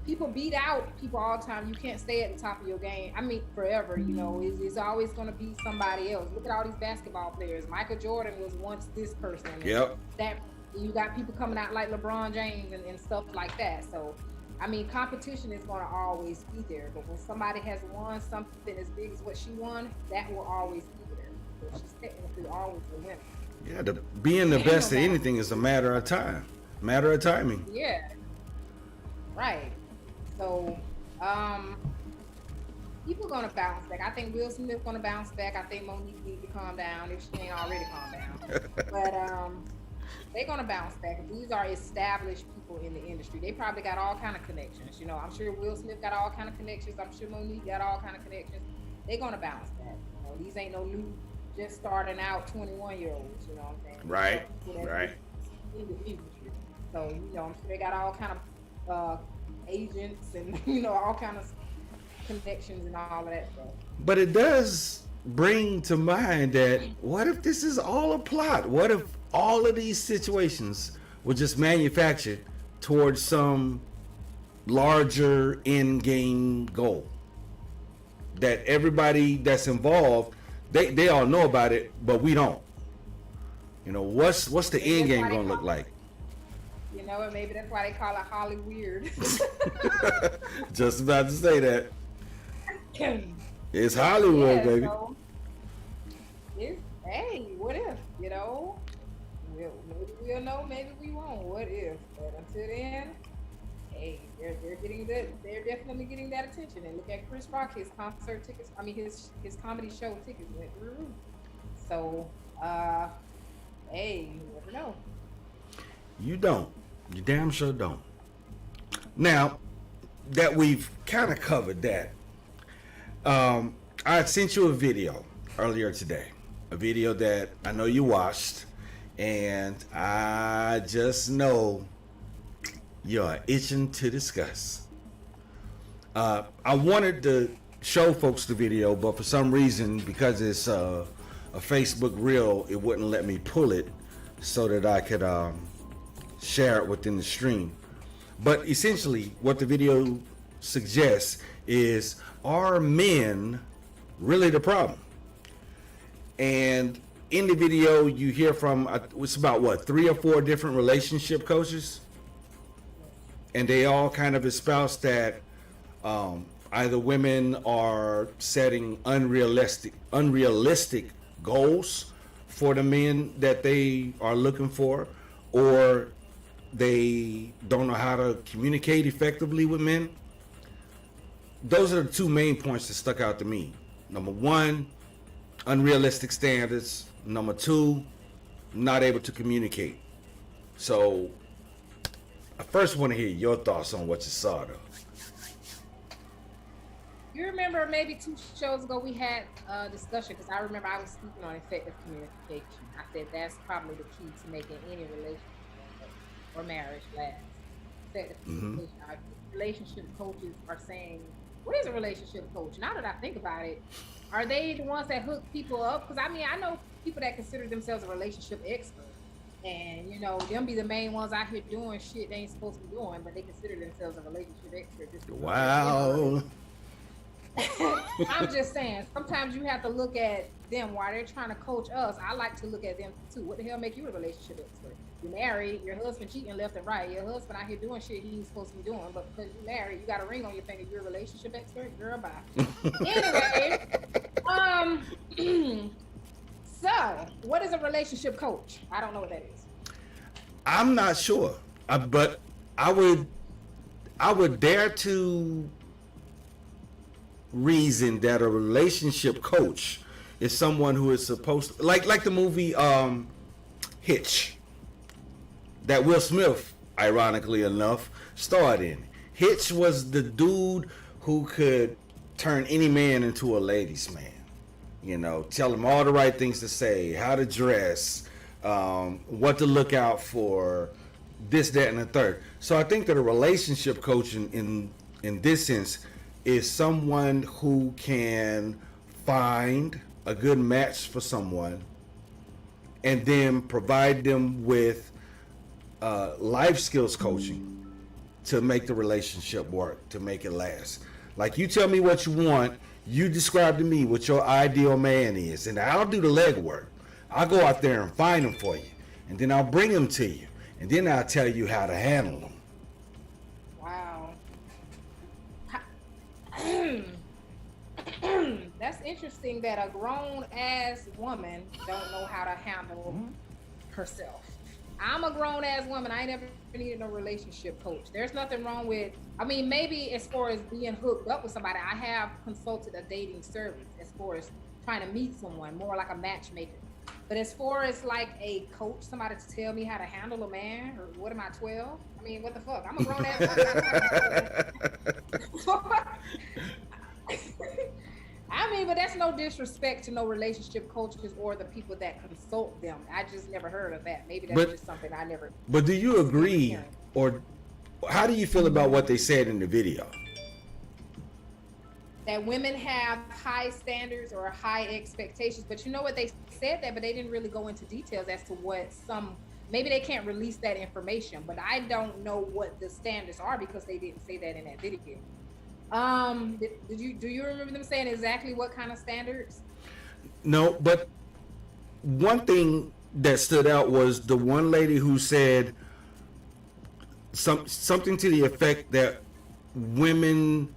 People beat out people all the time. You can't stay at the top of your game. I mean, forever, you know, it's always going to be somebody else. Look at all these basketball players. Michael Jordan was once this person. Yep. That you got people coming out like LeBron James and stuff like that. So, I mean, competition is going to always be there. But when somebody has won something as big as what she won, that will always be there. So she's technically always a winner. Yeah, being the best at anything is a matter of time, matter of timing. Yeah. Right. So, people gonna bounce back. I think Will Smith gonna bounce back. I think Monique needs to calm down if she ain't already calmed down. But they gonna bounce back. These are established people in the industry. They probably got all kind of connections. You know, I'm sure Will Smith got all kind of connections. I'm sure Monique got all kind of connections. They gonna bounce back. You know, these ain't no new, just starting out 21-year-olds. You know what I'm saying? Right. Right. In the industry. So you know, I'm sure they got all kind of agents and you know all kind of connections and all of that stuff. But it does bring to mind that what if this is all a plot? What if all of these situations were just manufactured towards some larger end game goal? That everybody that's involved, they all know about it, but we don't. You know, what's the end game gonna look like? You know, and maybe that's why they call it Holly Weird. Just about to say that. It's Hollywood, baby. So hey, what if? You know, maybe we'll know, maybe we won't. What if? But until then, hey, they're definitely getting that attention. And look at Chris Rock, his concert tickets. I mean, his comedy show tickets went through the roof. So, hey, you never know. You don't. You damn sure don't. Now that we've kind of covered that, I sent you a video earlier today, a video that I know you watched, and I just know you're itching to discuss. I wanted to show folks the video, but for some reason, because it's a Facebook reel, it wouldn't let me pull it so that I could share it within the stream. But essentially what the video suggests is, are men really the problem? And in the video you hear from, it's about what, 3 or 4 different relationship coaches, and they all kind of espouse that either women are setting unrealistic goals for the men that they are looking for, or they don't know how to communicate effectively with men. Those are the 2 main points that stuck out to me. Number 1, unrealistic standards. Number 2, not able to communicate. So I first want to hear your thoughts on what you saw, though. You remember maybe 2 shows ago we had a discussion, because I remember I was speaking on effective communication. I said that's probably the key to making any relationship or marriage last. Effective communication. Our relationship coaches are saying, what is a relationship coach? Now that I think about it, are they the ones that hook people up? Because I mean, I know people that consider themselves a relationship expert, and you know, them be the main ones out here doing shit they ain't supposed to be doing, but they consider themselves a relationship expert. Wow. I'm just saying, sometimes you have to look at them while they're trying to coach us. I like to look at them too. What the hell make you a relationship expert? You married, your husband cheating left and right. Your husband out here doing shit he ain't supposed to be doing, but because you married, you got a ring on your finger. You're a relationship expert, girl. Bye. Anyway, um, so what is a relationship coach? I don't know what that is. I'm not sure, but I would I would dare to reason that a relationship coach is someone who is supposed to, like the movie Hitch, that Will Smith, ironically enough, starred in. Hitch was the dude who could turn any man into a ladies' man. You know, tell him all the right things to say, how to dress, what to look out for, this, that, and the third. So I think that a relationship coach in this sense is someone who can find a good match for someone and then provide them with life skills coaching to make the relationship work, to make it last. Like, you tell me what you want, you describe to me what your ideal man is, and I'll do the legwork. I'll go out there and find them for you, and then I'll bring them to you, and then I'll tell you how to handle them. Wow. That's interesting that a grown ass woman don't know how to handle herself. I'm a grown ass woman. I ain't never needed no relationship coach. There's nothing wrong with, I mean, maybe as far as being hooked up with somebody, I have consulted a dating service as far as trying to meet someone, more like a matchmaker. But as far as like a coach, somebody to tell me how to handle a man, or what am I, 12? I mean, what the fuck? I'm a grown ass woman. I mean, but that's no disrespect to no relationship coaches or the people that consult them. I just never heard of that. Maybe that's just something I never. But do you agree, or how do you feel about what they said in the video? That women have high standards or high expectations, but you know what, they said that, but they didn't really go into details as to what maybe they can't release that information, but I don't know what the standards are because they didn't say that in that video. Do you remember them saying exactly what kind of standards? No, but one thing that stood out was the one lady who said something to the effect that women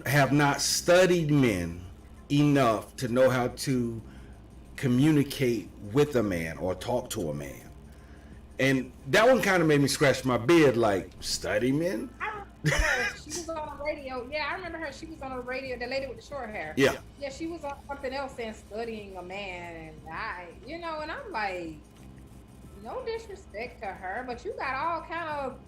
have not studied men enough to know how to communicate with a man or talk to a man. And that one kind of made me scratch my beard, like, study men? She was on the radio. Yeah, I remember her. She was on the radio. The lady with the short hair. Yeah. Yeah, she was on something else saying studying a man, and and I'm like, no disrespect to her, but you got all kind of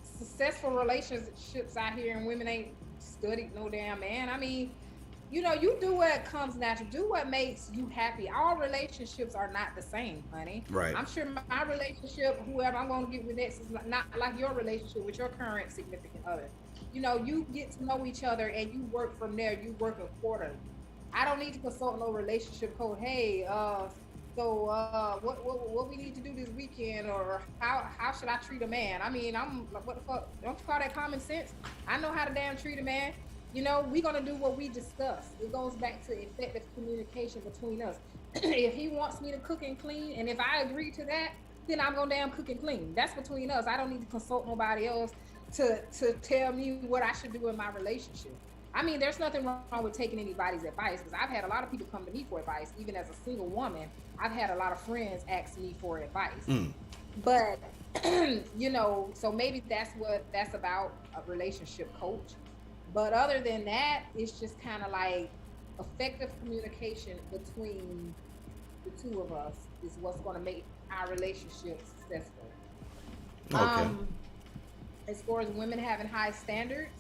successful relationships out here, and women ain't studied no damn man. I mean, you do what comes natural. Do what makes you happy. All relationships are not the same, honey. Right. I'm sure my relationship, whoever I'm going to get with next, is not like your relationship with your current significant other. You get to know each other and you work from there. You work accordingly. I don't need to consult no relationship coach. Hey, what we need to do this weekend, or how should I treat a man? I mean, I'm like, what the fuck? Don't you call that common sense? I know how to damn treat a man. We're going to do what we discuss. It goes back to effective communication between us. If he wants me to cook and clean, and if I agree to that, then I'm going to damn cook and clean. That's between us. I don't need to consult nobody else to tell me what I should do in my relationship. I mean, there's nothing wrong with taking anybody's advice, because I've had a lot of people come to me for advice. Even as a single woman, I've had a lot of friends ask me for advice. But, so maybe that's about a relationship coach. But other than that, it's just kind of like effective communication between the two of us is what's going to make our relationship successful. Okay. As far as women having high standards,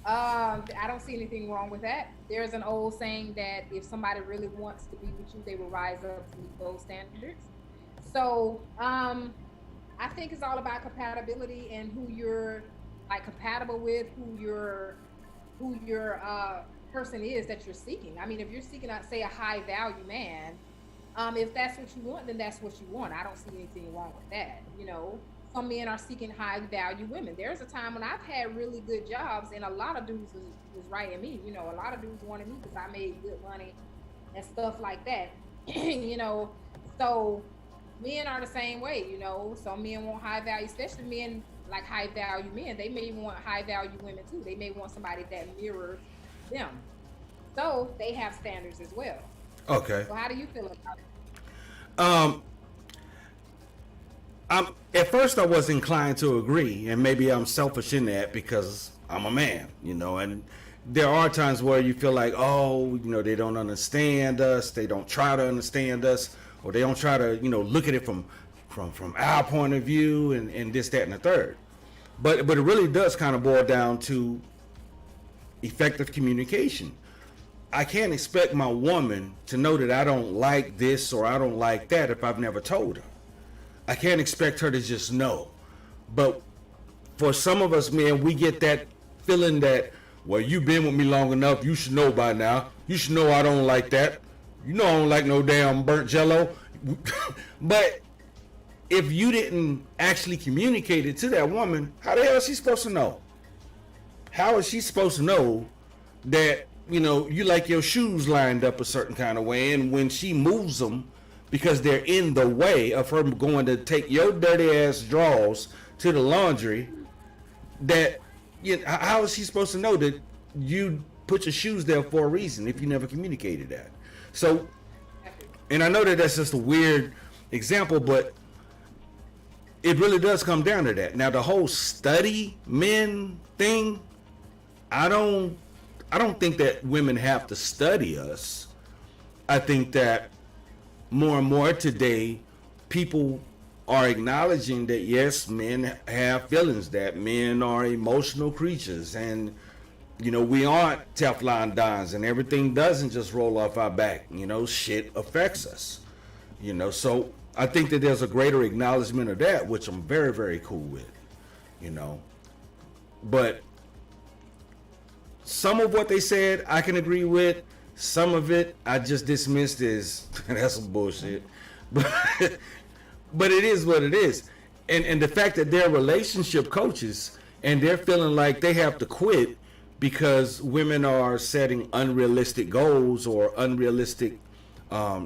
I don't see anything wrong with that. There's an old saying that if somebody really wants to be with you, they will rise up to meet those standards. So I think it's all about compatibility and who you're compatible with, who your person is that you're seeking. I mean, if you're seeking out, say, a high value man, if that's what you want, then that's what you want. I don't see anything wrong with that. some men are seeking high value women. There's a time when I've had really good jobs, and a lot of dudes was writing me. You know, a lot of dudes wanted me because I made good money and stuff like that. You know, so men are the same way. You know, some men want high value, especially men like high value men. They may want high value women too. They may want somebody that mirrors them. So they have standards as well. Okay. So how do you feel about it? Um, at first I was inclined to agree, and maybe I'm selfish in that because I'm a man, you know, and there are times where you feel like, oh, you know, they don't understand us, they don't try to understand us, or they don't try to, you know, look at it from our point of view, and this, that, and the third. But it really does kind of boil down to effective communication. I can't expect my woman to know that I don't like this or I don't like that if I've never told her. I can't expect her to just know. But for some of us, man, we get that feeling that, well, you've been with me long enough, you should know by now. You should know I don't like that. You know I don't like no damn burnt jello. But if you didn't actually communicate it to that woman, how the hell is she supposed to know? How is she supposed to know that, you know, you like your shoes lined up a certain kind of way, and when she moves them because they're in the way of her going to take your dirty ass drawers to the laundry, that, you know, how is she supposed to know that you put your shoes there for a reason if you never communicated that? So, and I know that that's just a weird example, but it really does come down to that. Now, the whole study men thing, I don't think that women have to study us. I think that more and more today, people are acknowledging that yes, men have feelings, that men are emotional creatures, and you know, we aren't Teflon Dons, and everything doesn't just roll off our back. You know, shit affects us. You know, so I think that there's a greater acknowledgement of that, which I'm very, very cool with. You know, but some of what they said I can agree with. Some of it I just dismissed as that's some bullshit. But it is what it is. And the fact that they're relationship coaches and they're feeling like they have to quit because women are setting unrealistic goals or unrealistic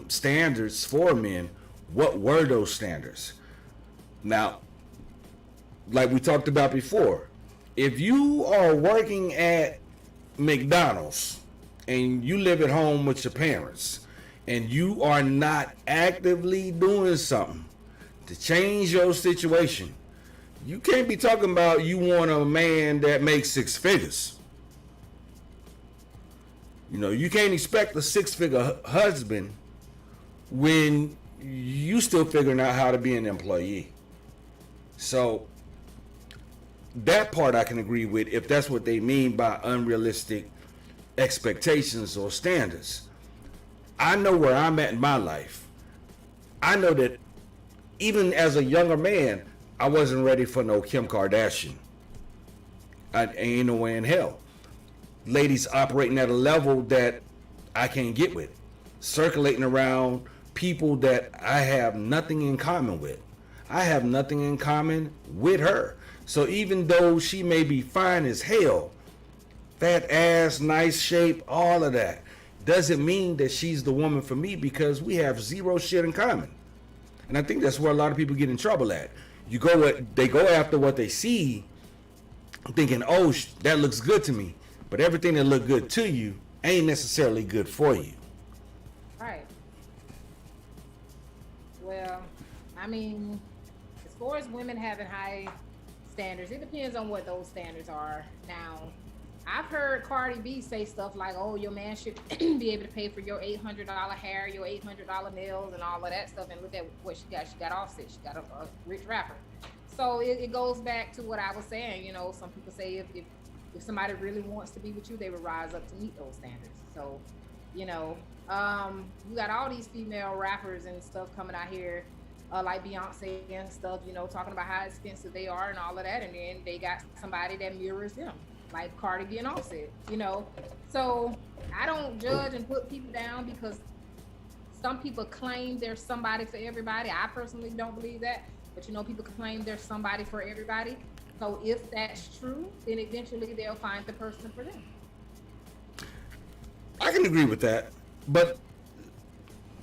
standards for men. What were those standards? Now, like we talked about before, if you are working at McDonald's and you live at home with your parents and you are not actively doing something to change your situation, you can't be talking about you want a man that makes six figures. You know, you can't expect a six-figure husband when you still figuring out how to be an employee. So that part I can agree with if that's what they mean by unrealistic expectations or standards. I know where I'm at in my life. I know that even as a younger man, I wasn't ready for no Kim Kardashian. I ain't no way in hell. Ladies operating at a level that I can't get with. Circulating around people that I have nothing in common with. I have nothing in common with her. So even though she may be fine as hell, fat ass, nice shape, all of that, doesn't mean that she's the woman for me because we have zero shit in common. And I think that's where a lot of people get in trouble at. They go after what they see, thinking, oh, that looks good to me. But everything that look good to you ain't necessarily good for you. Right. Well, I mean, as far as women having high standards, it depends on what those standards are. Now, I've heard Cardi B say stuff like, oh, your man should be able to pay for your $800 hair, your $800 nails, and all of that stuff. And look at what she got. She got Offset. She got a rich rapper. So it goes back to what I was saying. You know, some people say if somebody really wants to be with you, they would rise up to meet those standards. So, you know, you got all these female rappers and stuff coming out here, like Beyonce and stuff, you know, talking about how expensive they are and all of that. And then they got somebody that mirrors them, like Cardi B and Offset, you know. So I don't judge and put people down because some people claim there's somebody for everybody. I personally don't believe that. But you know, people claim there's somebody for everybody. So if that's true, then eventually they'll find the person for them. I can agree with that. But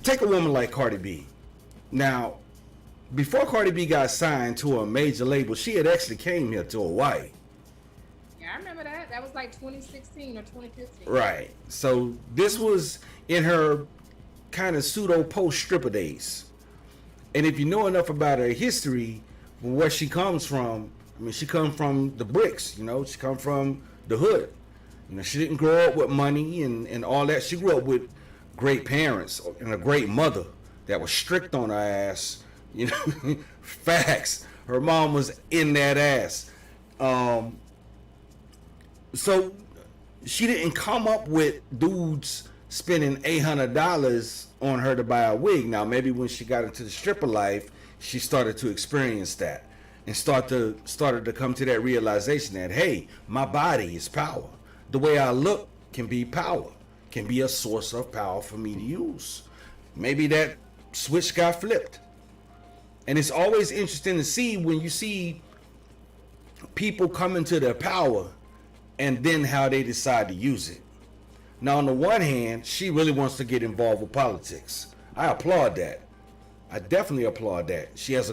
take a woman like Cardi B. Now, before Cardi B got signed to a major label, she had actually came here to Hawaii. Yeah, I remember that. That was like 2016 or 2015. Right. So this was in her kind of pseudo post stripper days. And if you know enough about her history, where she comes from, I mean, she comes from the bricks, you know, she comes from the hood. You know, she didn't grow up with money and all that. She grew up with great parents and a great mother that was strict on her ass. You know, facts. Her mom was in that ass. So she didn't come up with dudes spending $800 on her to buy a wig. Now, maybe when she got into the stripper life, she started to experience that and started to come to that realization that, hey, my body is power. The way I look can be power, can be a source of power for me to use. Maybe that switch got flipped. And it's always interesting to see when you see people come into their power and then how they decide to use it. Now, on the one hand, she really wants to get involved with politics. I applaud that. I definitely applaud that. She has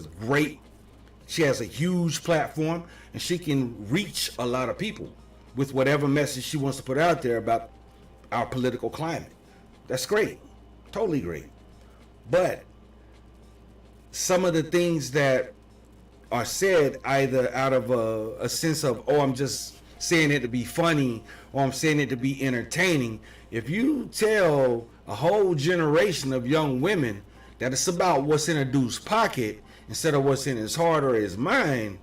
a huge platform, and she can reach a lot of people with whatever message she wants to put out there about our political climate. That's great. Totally great. But some of the things that are said either out of a sense of, oh, I'm just saying it to be funny, or I'm saying it to be entertaining. If you tell a whole generation of young women that it's about what's in a dude's pocket instead of what's in his heart or his mind,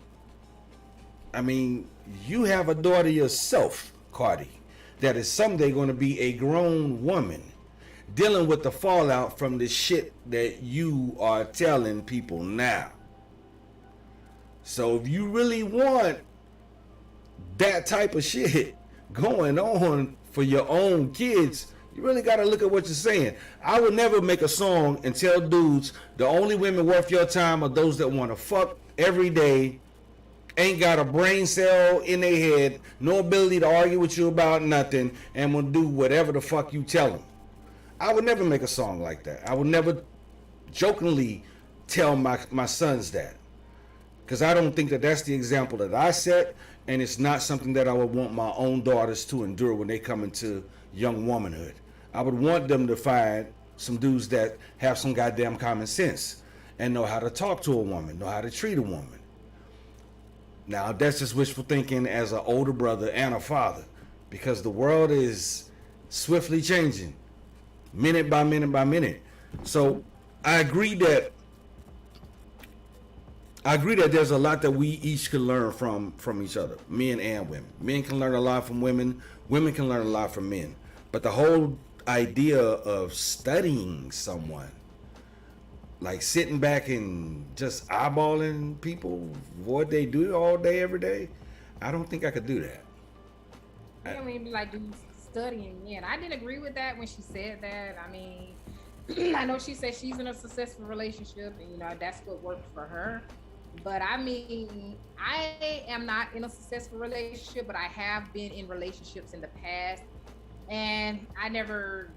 I mean, you have a daughter yourself, Cardi, that is someday going to be a grown woman dealing with the fallout from the shit that you are telling people now. So if you really want that type of shit going on for your own kids, you really got to look at what you're saying. I would never make a song and tell dudes the only women worth your time are those that want to fuck every day, ain't got a brain cell in their head, no ability to argue with you about nothing, and will do whatever the fuck you tell them. I would never make a song like that. I would never jokingly tell my sons that, because I don't think that that's the example that I set, and it's not something that I would want my own daughters to endure when they come into young womanhood. I would want them to find some dudes that have some goddamn common sense and know how to talk to a woman, know how to treat a woman. Now, that's just wishful thinking as an older brother and a father, because the world is swiftly changing, minute by minute by minute. So I agree that there's a lot that we each can learn from each other, men and women. Men can learn a lot from women. Women can learn a lot from men. But the whole idea of studying someone, like sitting back and just eyeballing people, what they do all day, every day, I don't think I could do that. I mean, like, do studying men. I didn't agree with that when she said that. I mean, I know she said she's in a successful relationship, and you know that's what worked for her. But I mean, I am not in a successful relationship, but I have been in relationships in the past, and I never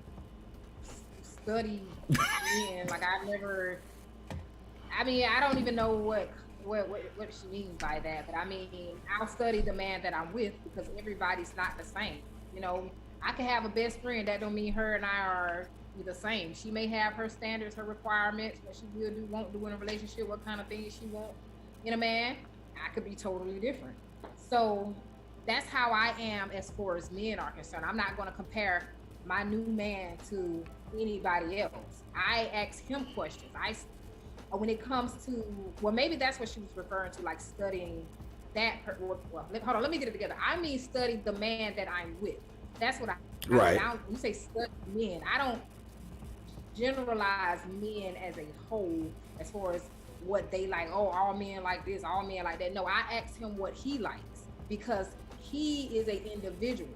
studied men. Like I never. I mean, I don't even know what she means by that. But I mean, I'll study the man that I'm with because everybody's not the same. You know, I can have a best friend. That don't mean her and I are the same. She may have her standards, her requirements, what she will do, won't do in a relationship, what kind of things she wants in a man. I could be totally different. So that's how I am as far as men are concerned. I'm not going to compare my new man to anybody else. I ask him questions. When it comes to, well, maybe that's what she was referring to, like studying that. Well, hold on, let me get it together. I mean, study the man that I'm with. That's what I. Right. You say study men. I don't generalize men as a whole as far as what they like. Oh, all men like this, all men like that. No, I ask him what he likes because he is an individual.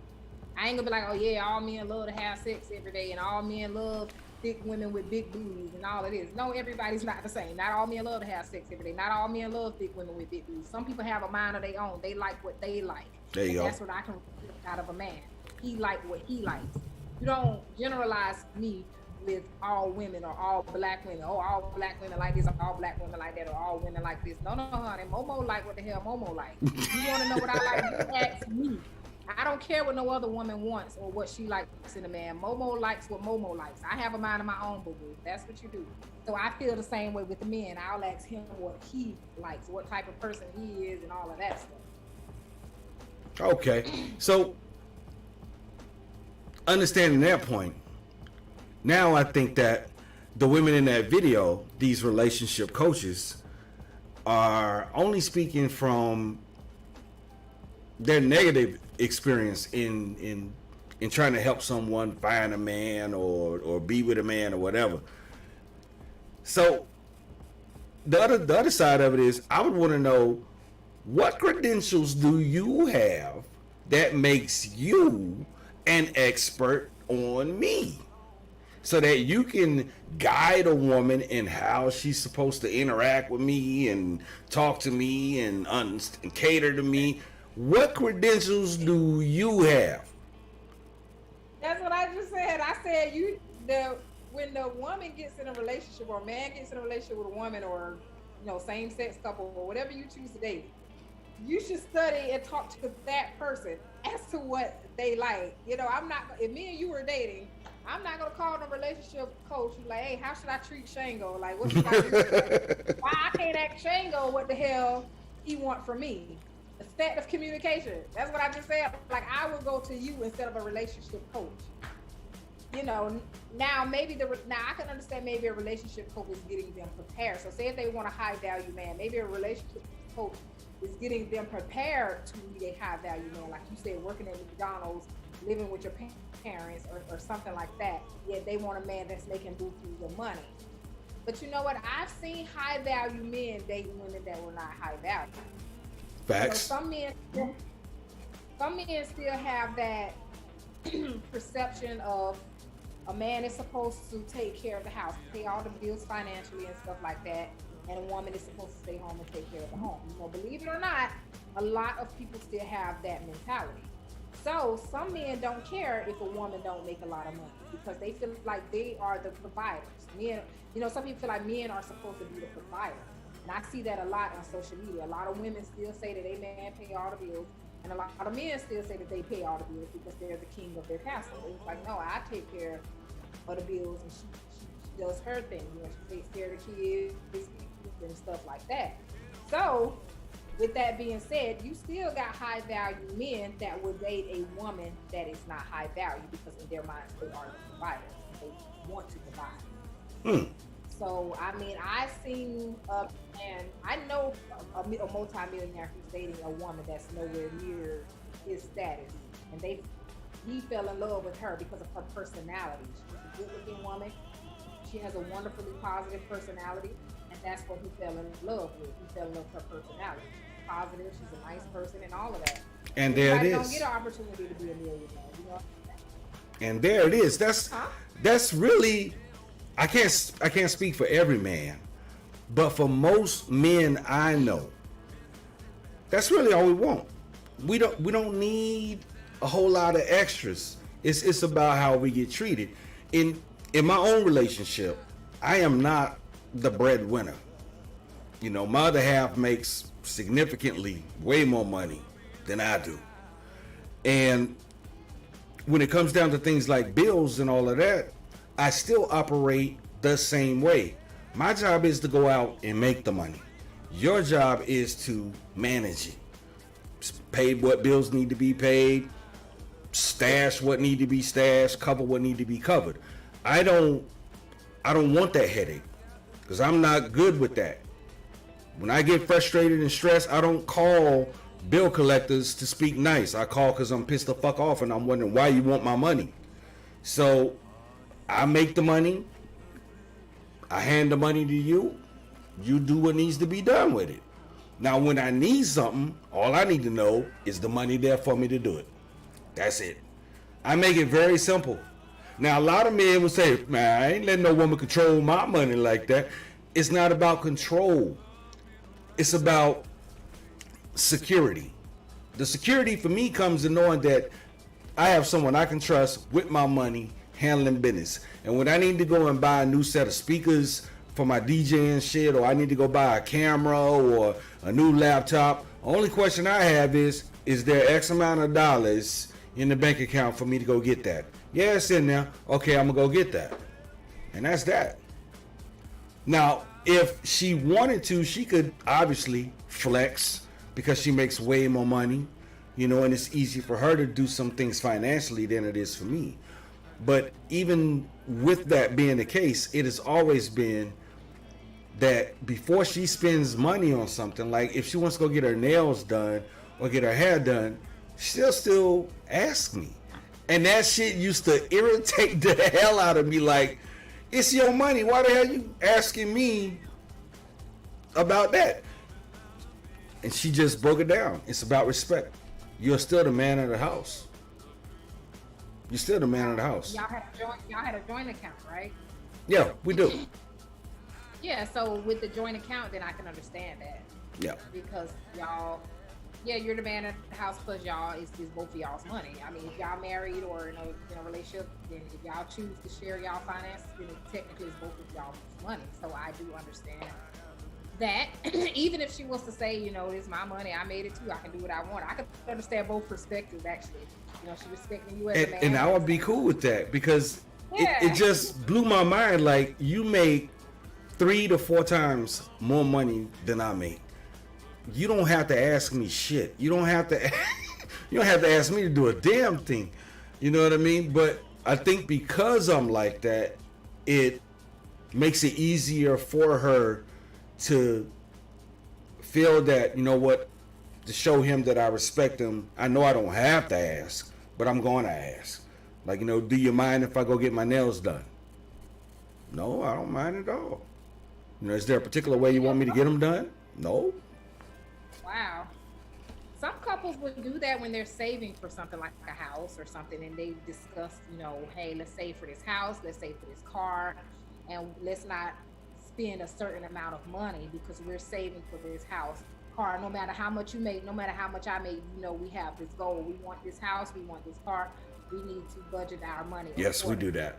I ain't gonna be like, oh yeah, all men love to have sex every day and all men love thick women with big booties and all of this. No, everybody's not the same. Not all men love to have sex every day. Not all men love thick women with big booties. Some people have a mind of their own. They like what they like. There you go. That's what I can get out of a man. He like what he likes. You don't generalize me with all women or all black women. Oh, all black women like this, or all black women like that, or all women like this. No, honey. MoeMoe like what the hell MoeMoe like. You want to know what I like? You ask me. I don't care what no other woman wants or what she likes in a man. MoeMoe likes what MoeMoe likes. I have a mind of my own, boo-boo. That's what you do. So I feel the same way with the men. I'll ask him what he likes, what type of person he is, and all of that stuff. Okay. So, understanding that point, now I think that the women in that video, these relationship coaches, are only speaking from their negative experience in trying to help someone find a man or be with a man or whatever. So the other side of it is, I would want to know, what credentials do you have that makes you an expert on me, so that you can guide a woman in how she's supposed to interact with me and talk to me and cater to me. What credentials do you have? That's what I just said. I said when the woman gets in a relationship, or a man gets in a relationship with a woman, or same-sex couple, or whatever you choose to date, you should study and talk to that person as to what they like. I'm not. If me and you were dating, I'm not gonna call the relationship coach like, hey, how should I treat Shango? Like, what should I do? Why I can't ask Shango what the hell he want from me? Effective communication. That's what I just said. Like, I would go to you instead of a relationship coach. Now I can understand maybe a relationship coach is getting them prepared. So say if they want a high value man, maybe a relationship coach is getting them prepared to meet a high value man. Like you said, working at McDonald's, living with your parents or something like that. Yeah, they want a man that's making bukus of money. But you know what? I've seen high value men dating women that were not high value. Facts. So some men still have that perception of a man is supposed to take care of the house, pay all the bills financially and stuff like that, and a woman is supposed to stay home and take care of the home. Believe it or not, a lot of people still have that mentality. So some men don't care if a woman don't make a lot of money, because they feel like they are the providers. Men, some people feel like men are supposed to be the provider. And I see that a lot on social media. A lot of women still say that they man pay all the bills, and a lot of men still say that they pay all the bills because they're the king of their castle. It's like, no, I take care of the bills, and she does her thing. She takes care of the kids and stuff like that. So, with that being said, you still got high value men that will date a woman that is not high value, because in their minds they are the providers. They want to provide. So, I've seen and I know a multi-millionaire who's dating a woman that's nowhere near his status, and he fell in love with her because of her personality. She's a good-looking woman. She has a wonderfully positive personality, and that's what he fell in love with. He fell in love with her personality. She's positive. She's a nice person, and all of that. And there it is. Don't get an opportunity to be a millionaire. And there it is. That's really. I can't speak for every man, but for most men I know, that's really all we want. We don't need a whole lot of extras. It's about how we get treated. In my own relationship, I am not the breadwinner. My other half makes significantly way more money than I do. And when it comes down to things like bills and all of that, I still operate the same way. My job is to go out and make the money. Your job is to manage it. Pay what bills need to be paid, stash what need to be stashed, cover what need to be covered. I don't want that headache, because I'm not good with that. When I get frustrated and stressed, I don't call bill collectors to speak nice. I call because I'm pissed the fuck off and I'm wondering why you want my money. So I make the money, I hand the money to you, you do what needs to be done with it. Now when I need something, all I need to know is the money there for me to do it. That's it. I make it very simple. Now, a lot of men will say, man, I ain't letting no woman control my money like that. It's not about control. It's about security. The security for me comes in knowing that I have someone I can trust with my money handling business. And when I need to go and buy a new set of speakers for my DJing shit, or I need to go buy a camera or a new laptop, only question I have is there X amount of dollars in the bank account for me to go get that? Yeah, it's in there. Okay, I'm gonna go get that. And that's that. Now, if she wanted to, she could obviously flex because she makes way more money, you know, and it's easy for her to do some things financially than it is for me. But even with that being the case, it has always been that before she spends money on something, like if she wants to go get her nails done or get her hair done, she'll still ask me. And that shit used to irritate the hell out of me. Like, it's your money. Why the hell you asking me about that? And she just broke it down. It's about respect. You're still the man of the house. You're still the man of the house. Y'all had a joint account, right? Yeah, we do. Yeah, so with the joint account, then I can understand that. Yeah. Because y'all, yeah, you're the man of the house, plus y'all, it's both of y'all's money. I mean, if y'all married or in a relationship, then if y'all choose to share y'all finances, then technically it's both of y'all's money. So I do understand that. Even if she was to say, you know, it's my money, I made it too, I can do what I want. I can understand both perspectives, actually. You know, she respecting you as a man. And I would be cool with that because Yeah. it just blew my mind. Like, you make 3 to 4 times more money than I make. You don't have to ask me shit. You don't have to ask me to do a damn thing. You know what I mean? But I think because I'm like that, it makes it easier for her to feel that, you know what, to show him that I respect him. I know I don't have to ask, but I'm going to ask. Like, you know, do you mind if I go get my nails done? No, I don't mind at all. You know, is there a particular way you want me to get them done? No. Wow. Some couples would do that when they're saving for something like a house or something, and they discuss, you know, hey, let's save for this house, let's save for this car, and let's not spend a certain amount of money because we're saving for this house, car. No matter how much you make, no matter how much I make, you know, we have this goal. We want this house, we want this car. We need to budget our money. Yes, we do that.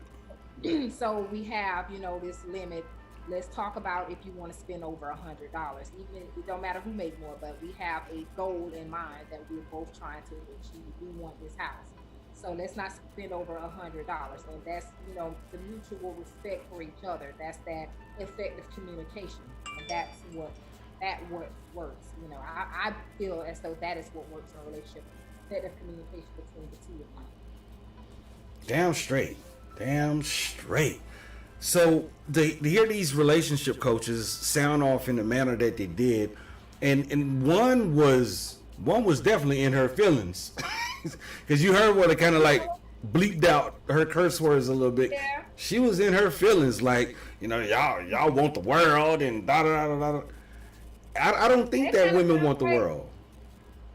So we have, you know, this limit. Let's talk about if you want to spend over $100. Even it don't matter who make more, but we have a goal in mind that we're both trying to achieve. We want this house, so let's not spend over $100. And that's, you know, the mutual respect for each other. That's that effective communication, and that's what works. You know, I feel as though that is what works in a relationship: effective communication between the two of you. Damn straight. Damn straight. So to hear these relationship coaches sound off in the manner that they did, and one was definitely in her feelings, because you heard what it kind of like bleeped out her curse words a little bit. Yeah. She was in her feelings, like, you know, y'all want the world and da da da da da. I don't think that women want the world.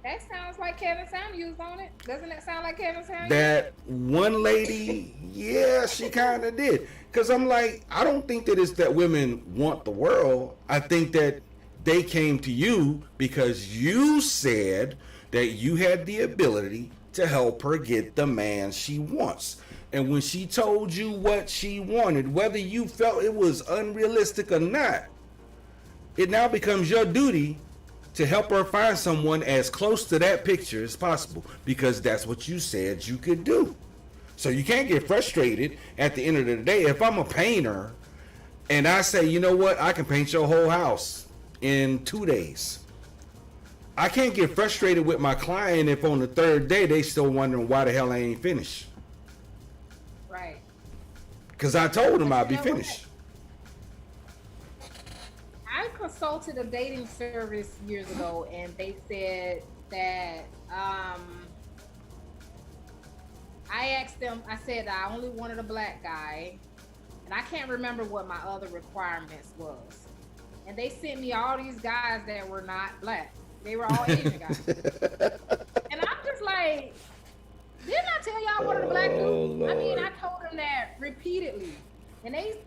That sounds like Kevin Samuels on it. Doesn't that sound like Kevin Samuels? That one lady, yeah, she kind of did. Because I'm like, I don't think that it's that women want the world. I think that they came to you because you said that you had the ability to help her get the man she wants. And when she told you what she wanted, whether you felt it was unrealistic or not, it now becomes your duty to help her find someone as close to that picture as possible, because that's what you said you could do. So you can't get frustrated at the end of the day. If I'm a painter and I say, you know what, I can paint your whole house in 2 days, I can't get frustrated with my client if on the 3rd day they still wondering why the hell I ain't finished. Right. Because I told them I'd be finished. I consulted a dating service years ago, and they said that I asked them, I said I only wanted a black guy, and I can't remember what my other requirements was. And they sent me all these guys that were not black. They were all Asian guys. And I'm just like, didn't I tell y'all I wanted a black dude? I mean, Lord. I told them that repeatedly, and they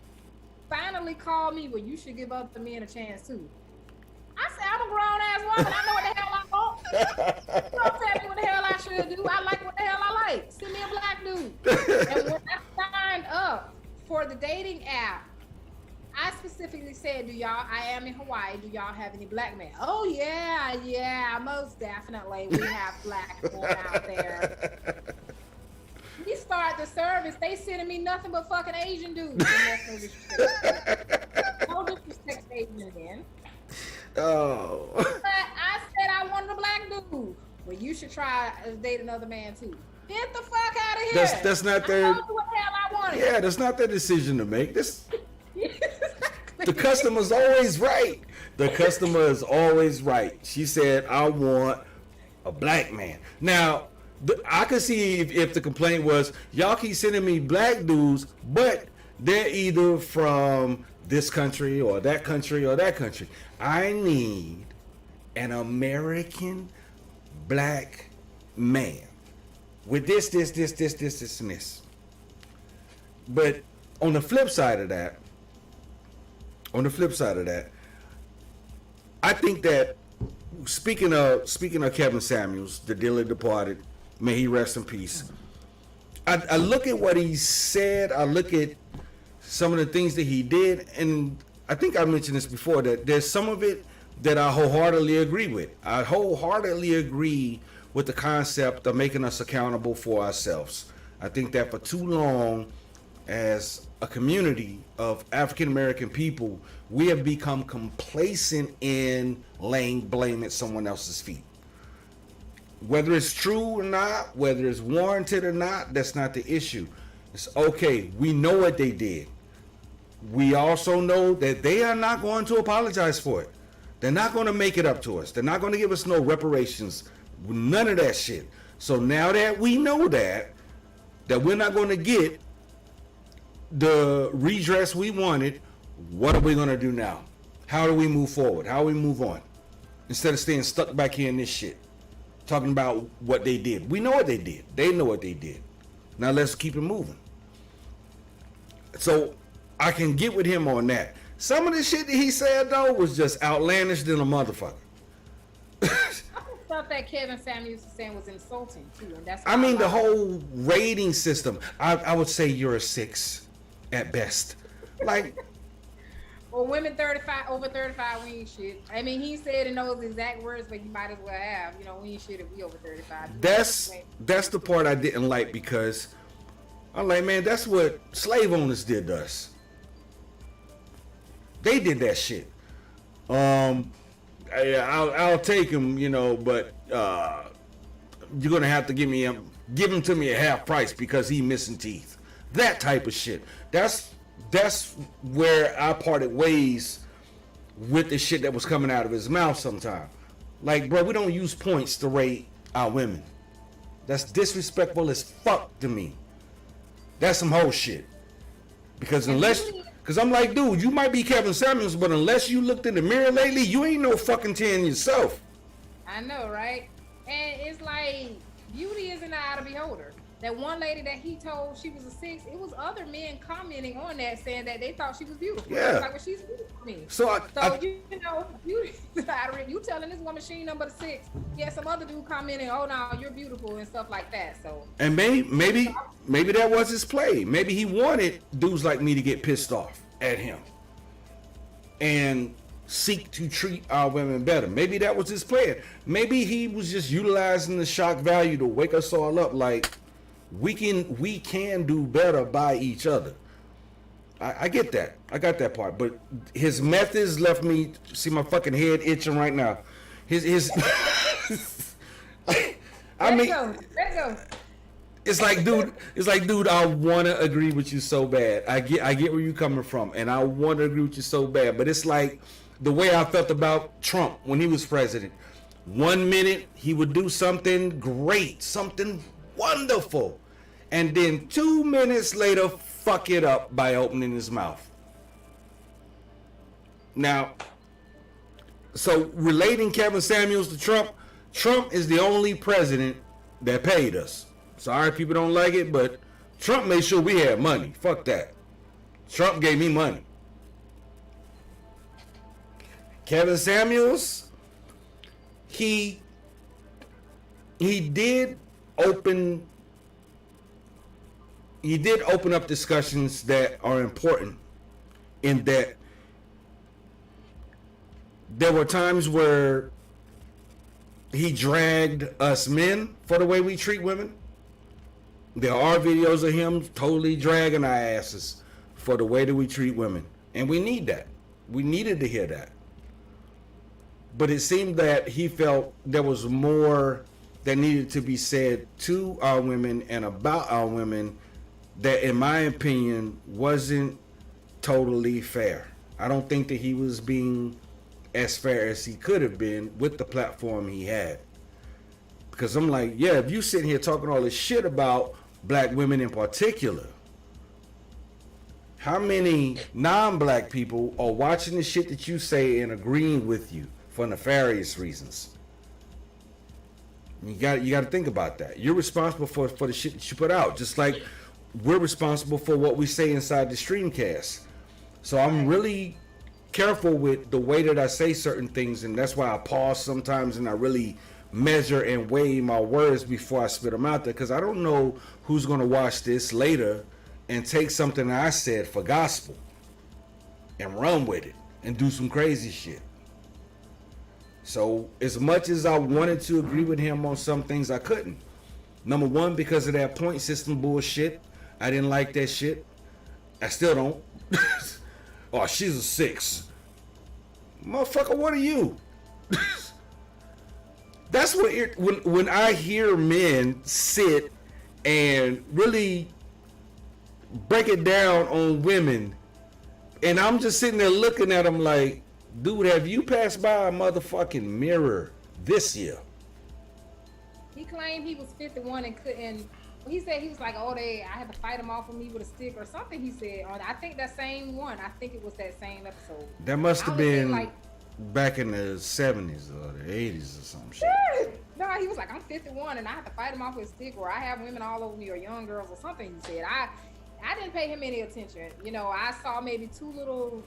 finally called me. Well, you should give other men a chance too. I said, I'm a grown ass woman. I know what the hell I want. Don't tell me what the hell I should do. I like what the hell I like. Send me a black dude. And when I signed up for the dating app, I specifically said, I am in Hawaii. Do y'all have any black men? Oh, yeah, most definitely. We have black men out there. We start the service. They sending me nothing but fucking Asian dudes. And that's no disrespect. No disrespect to Asian men. Oh. But I said I wanted a black dude. Well, you should try to date another man too. Get the fuck out of here. That's not their. I told you what the hell I wanted. Yeah, that's not their decision to make. The customer's always right. The customer is always right. She said, I want a black man. Now, I could see if the complaint was, y'all keep sending me black dudes, but they're either from this country or that country or that country. I need an American black man with this, and this. But on the flip side of that, I think that speaking of Kevin Samuels, the dearly departed, may he rest in peace. I look at what he said. I look at some of the things that he did, and I think I mentioned this before, that there's some of it that I wholeheartedly agree with. I wholeheartedly agree with the concept of making us accountable for ourselves. I think that for too long, as a community of African American people, we have become complacent in laying blame at someone else's feet. Whether it's true or not, whether it's warranted or not, that's not the issue. It's okay, we know what they did. We also know that they are not going to apologize for it. They're not going to make it up to us. They're not going to give us no reparations. None of that shit. So now that we know that we're not going to get the redress we wanted, what are we going to do now? How do we move forward? How do we move on? Instead of staying stuck back here in this shit, talking about what they did. We know what they did. They know what they did. Now let's keep it moving. So I can get with him on that. Some of the shit that he said, though, was just outlandish than a motherfucker. I thought that Kevin Samuels was saying was insulting too, and that's. I mean, the whole rating system. I would say you're a 6 at best. Like, well, women 35 over 35, we ain't shit. I mean, he said in those exact words, but you might as well have. We ain't shit if we over 35. That's the part I didn't like, because I'm like, man, that's what slave owners did to us. They did that shit. I'll take him, but you're gonna have to give him to me at half price because he missing teeth. That type of shit. That's where I parted ways with the shit that was coming out of his mouth sometime. Like, bro, we don't use points to rate our women. That's disrespectful as fuck to me. That's some whole shit. Because I'm like, dude, you might be Kevin Samuels, but unless you looked in the mirror lately, you ain't no fucking 10 yourself. I know, right? And it's like, beauty is in the eye of the beholder. That one lady that he told she was a 6, it was other men commenting on that, saying that they thought she was beautiful. Yeah. Like, well, she's beautiful to me. So beauty is in the eye of you telling this woman she ain't number 6. Yeah, some other dude commenting, oh no, you're beautiful and stuff like that. So. And maybe that was his play. Maybe he wanted dudes like me to get pissed off at him and seek to treat our women better. Maybe that was his plan. Maybe he was just utilizing the shock value to wake us all up. Like, we can do better by each other. I get that. I got that part. But his methods left me, see my fucking head itching right now. His I mean, let it go. It's like, dude, I want to agree with you so bad. I get where you're coming from, and I want to agree with you so bad. But it's like the way I felt about Trump when he was president. 1 minute he would do something great, something wonderful, and then 2 minutes later fuck it up by opening his mouth. Now, so relating Kevin Samuels to Trump is the only president that paid us. Sorry, people don't like it, but Trump made sure we had money. Fuck that. Trump gave me money. Kevin Samuels, he did open up discussions that are important, in that there were times where he dragged us men for the way we treat women. There are videos of him totally dragging our asses for the way that we treat women. And we need that. We needed to hear that. But it seemed that he felt there was more that needed to be said to our women and about our women that, in my opinion, wasn't totally fair. I don't think that he was being as fair as he could have been with the platform he had. Because I'm like, yeah, if you sitting here talking all this shit about black women in particular, how many non-black people are watching the shit that you say and agreeing with you for nefarious reasons? You got to think about that. You're responsible for the shit that you put out, just like we're responsible for what we say inside the streamcast. So I'm really careful with the way that I say certain things, and that's why I pause sometimes and I really measure and weigh my words before I spit them out there, because I don't know who's going to watch this later and take something that I said for gospel and run with it and do some crazy shit. So as much as I wanted to agree with him on some things, I couldn't. Number one, because of that point system bullshit. I didn't like that shit. I still don't. Oh, she's a 6. Motherfucker, what are you? That's what when I hear men sit and really break it down on women, and I'm just sitting there looking at them like, dude, have you passed by a motherfucking mirror this year? He claimed he was 51 and couldn't. He said he was like, oh, I had to fight him off of me with a stick or something. He said, I think that same one. I think it was that same episode. That must have been back in the 70s or the 80s or some shit. No, he was like, I'm 51 and I have to fight him off with a stick, or I have women all over me, or young girls or something. He said, I didn't pay him any attention. You know, I saw maybe two little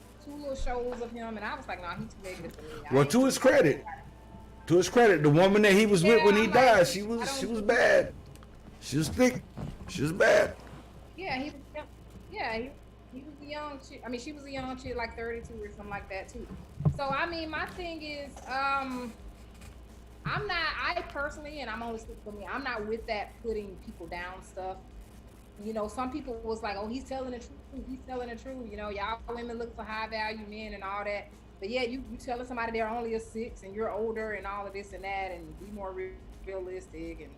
shows of him, and I was like, no, he's too negative for me. Well, to his credit, the woman that he was with when he died, she was bad. She was thick. She was bad. Yeah, he was a young chick. I mean, she was a young chick, like 32 or something like that too. So I mean, my thing is, I personally, and I'm only speaking for me, I'm not with that putting people down stuff. You know, some people was like, oh, he's telling the truth. He's telling the truth. You know, y'all women look for high value men and all that. But yeah, you telling somebody they're only a 6 and you're older and all of this and that, and be more realistic. And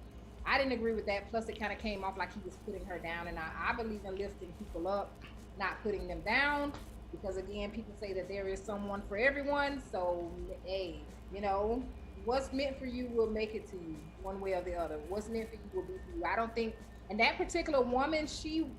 I didn't agree with that. Plus, it kind of came off like he was putting her down. And I believe in lifting people up, not putting them down. Because again, people say that there is someone for everyone. So, hey, you know, what's meant for you will make it to you one way or the other. What's meant for you will be for you. I don't think, and that particular woman,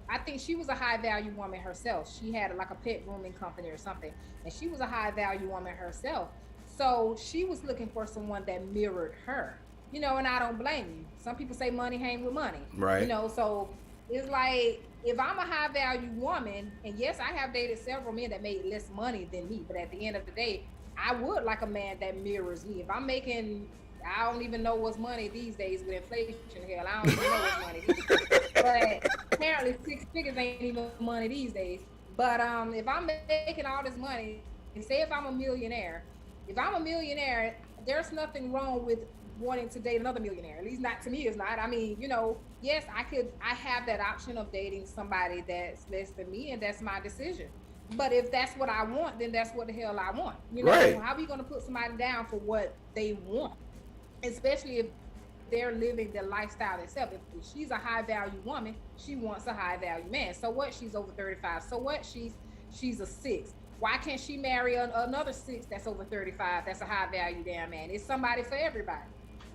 I think she was a high value woman herself. She had like a pet grooming company or something. And she was a high value woman herself. So she was looking for someone that mirrored her. You know, and I don't blame you. Some people say money hang with money. Right. You know, so it's like, if I'm a high value woman, and yes, I have dated several men that made less money than me, but at the end of the day, I would like a man that mirrors me. If I'm making, I don't even know what's money these days with inflation. Hell, I don't even know what's money these days. But apparently 6 figures ain't even money these days. But if I'm making all this money, and say if I'm a millionaire, there's nothing wrong with wanting to date another millionaire. At least not to me, it's not. I mean, you know, yes, I have that option of dating somebody that's less than me, and that's my decision. But if that's what I want, then that's what the hell I want. You know, right. How are you going to put somebody down for what they want? Especially if they're living their lifestyle themselves. If she's a high value woman, she wants a high value man. So what? She's over 35. So what? She's a 6. Why can't she marry another 6 that's over 35? That's a high value damn man. It's somebody for everybody.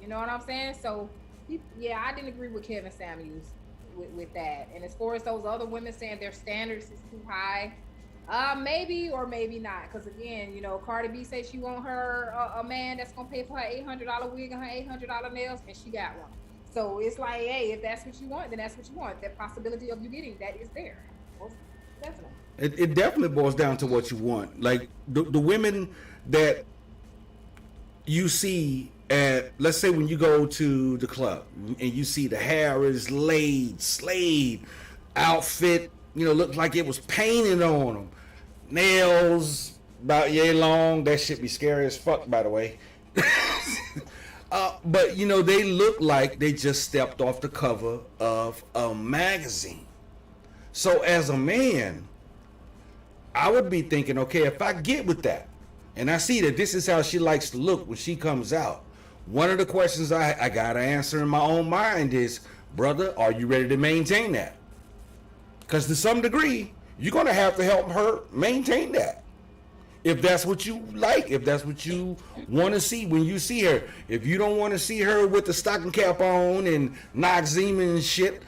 You know what I'm saying? So, yeah, I didn't agree with Kevin Samuels with that. And as far as those other women saying their standards is too high, maybe or maybe not. Because again, you know, Cardi B says she want her a man that's gonna pay for her $800 wig and her $800 nails, and she got one. So it's like, hey, if that's what you want, then that's what you want. That possibility of you getting that is there. Most definitely. It definitely boils down to what you want. Like the women that you see at, let's say when you go to the club and you see the hair is slayed, outfit, looked like it was painted on them, nails about yay long. That shit be scary as fuck, by the way. But they look like they just stepped off the cover of a magazine. So as a man, I would be thinking, okay, if I get with that, and I see that this is how she likes to look when she comes out, one of the questions I gotta answer in my own mind is, brother, are you ready to maintain that? Because to some degree, you're gonna have to help her maintain that. If that's what you like, if that's what you want to see when you see her. If you don't want to see her with the stocking cap on and Noxzema and shit,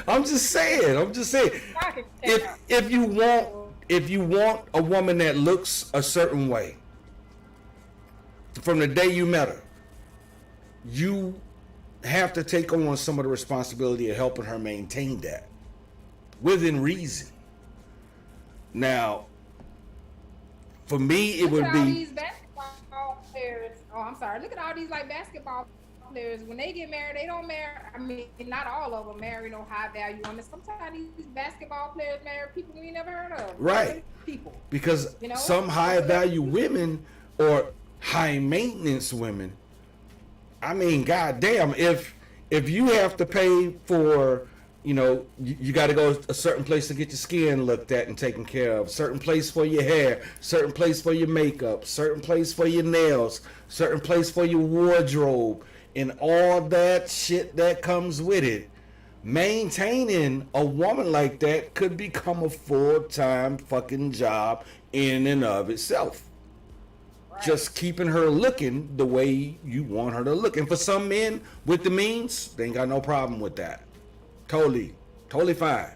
I'm just saying. If you want a woman that looks a certain way from the day you met her, you have to take on some of the responsibility of helping her maintain that within reason. Now, for me, it would be. All these basketball players. Oh, I'm sorry. Look at all these like basketball players. When they get married, they don't marry. I mean, not all of them marry no high value women. Sometimes these basketball players marry people we never heard of. Right. People. Because some high value women or high maintenance women. I mean, goddamn, if you have to pay for, you got to go a certain place to get your skin looked at and taken care of, certain place for your hair, certain place for your makeup, certain place for your nails, certain place for your wardrobe, and all that shit that comes with it. Maintaining a woman like that could become a full-time fucking job in and of itself. Right. Just keeping her looking the way you want her to look. And for some men with the means, they ain't got no problem with that. Totally fine.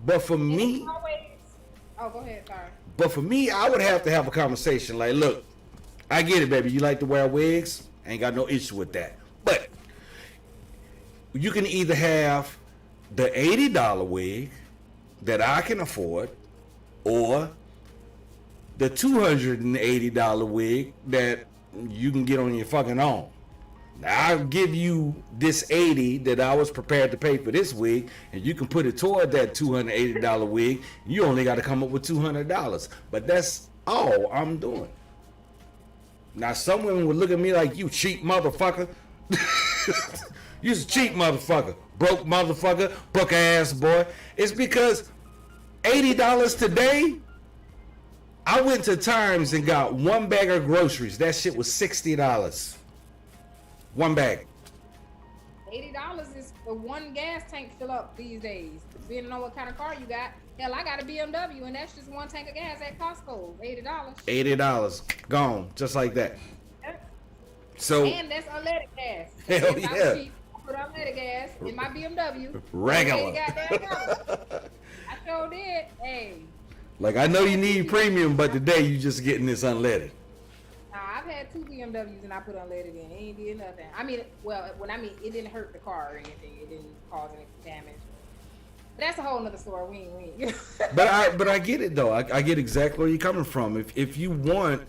But for me, oh, go ahead, sorry. But for me, I would have to have a conversation like, look, I get it, baby. You like to wear wigs. I ain't got no issue with that. But you can either have the $80 wig that I can afford or the $280 wig that you can get on your fucking own. Now, I'll give you this $80 that I was prepared to pay for this wig, and you can put it toward that $280 wig. You only got to come up with $200. But that's all I'm doing. Now, some women would look at me like, you cheap motherfucker. You's a cheap motherfucker. Broke motherfucker. Broke ass boy. It's because $80 today, I went to Times and got one bag of groceries. That shit was $60. One bag. $80 is for one gas tank fill up these days. Depending on what kind of car you got. Hell, I got a BMW and that's just one tank of gas at Costco. $80. $80. Gone. Just like that. Yep. So. And that's unleaded gas. Hell yeah. Cheap, I put unleaded gas in my BMW. Regular. I sure did. Hey. Like, I know you need premium, but today you just getting this unleaded. I've had 2 BMWs and I put unleaded in. It ain't did nothing. I mean, it didn't hurt the car or anything. It didn't cause any damage. But that's a whole nother story. We ain't. But I get it though. I get exactly where you're coming from. If you want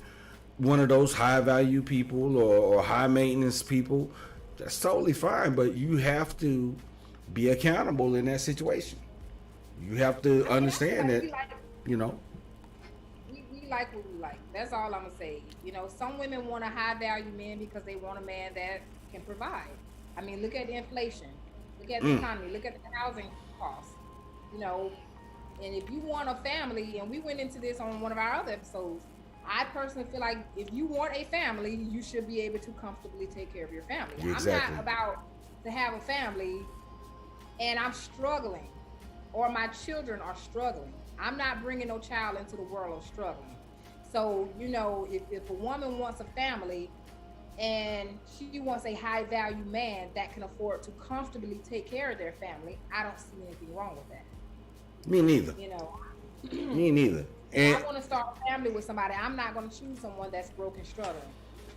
one of those high value people or high maintenance people, that's totally fine. But you have to be accountable in that situation. You have to understand that. We like what we like. That's all I'm gonna say. Some women want a high value man because they want a man that can provide. I mean, look at the inflation, look at the economy, look at the housing costs. And if you want a family, and we went into this on one of our other episodes, I personally feel like if you want a family, you should be able to comfortably take care of your family. Exactly. I'm not about to have a family and I'm struggling, or my children are struggling. I'm not bringing no child into the world of struggling. So, if a woman wants a family and she wants a high value man that can afford to comfortably take care of their family, I don't see anything wrong with that. Me neither. Me neither. And I want to start a family with somebody. I'm not going to choose someone that's broke and struggling.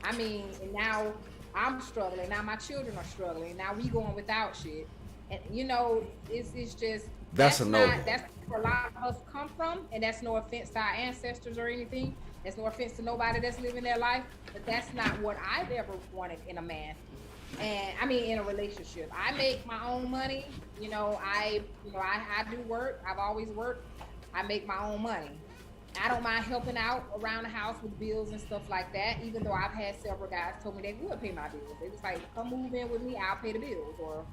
I mean, and now I'm struggling. Now my children are struggling. Now we going without shit. And it's just That's a no. that's where a lot of us come from, and that's no offense to our ancestors or anything. That's no offense to nobody that's living their life, but that's not what I've ever wanted in a man. And I mean, in a relationship, I make my own money. I do work. I've always worked. I make my own money. I don't mind helping out around the house with bills and stuff like that. Even though I've had several guys told me they would pay my bills. They was like, "Come move in with me, I'll pay the bills." Or,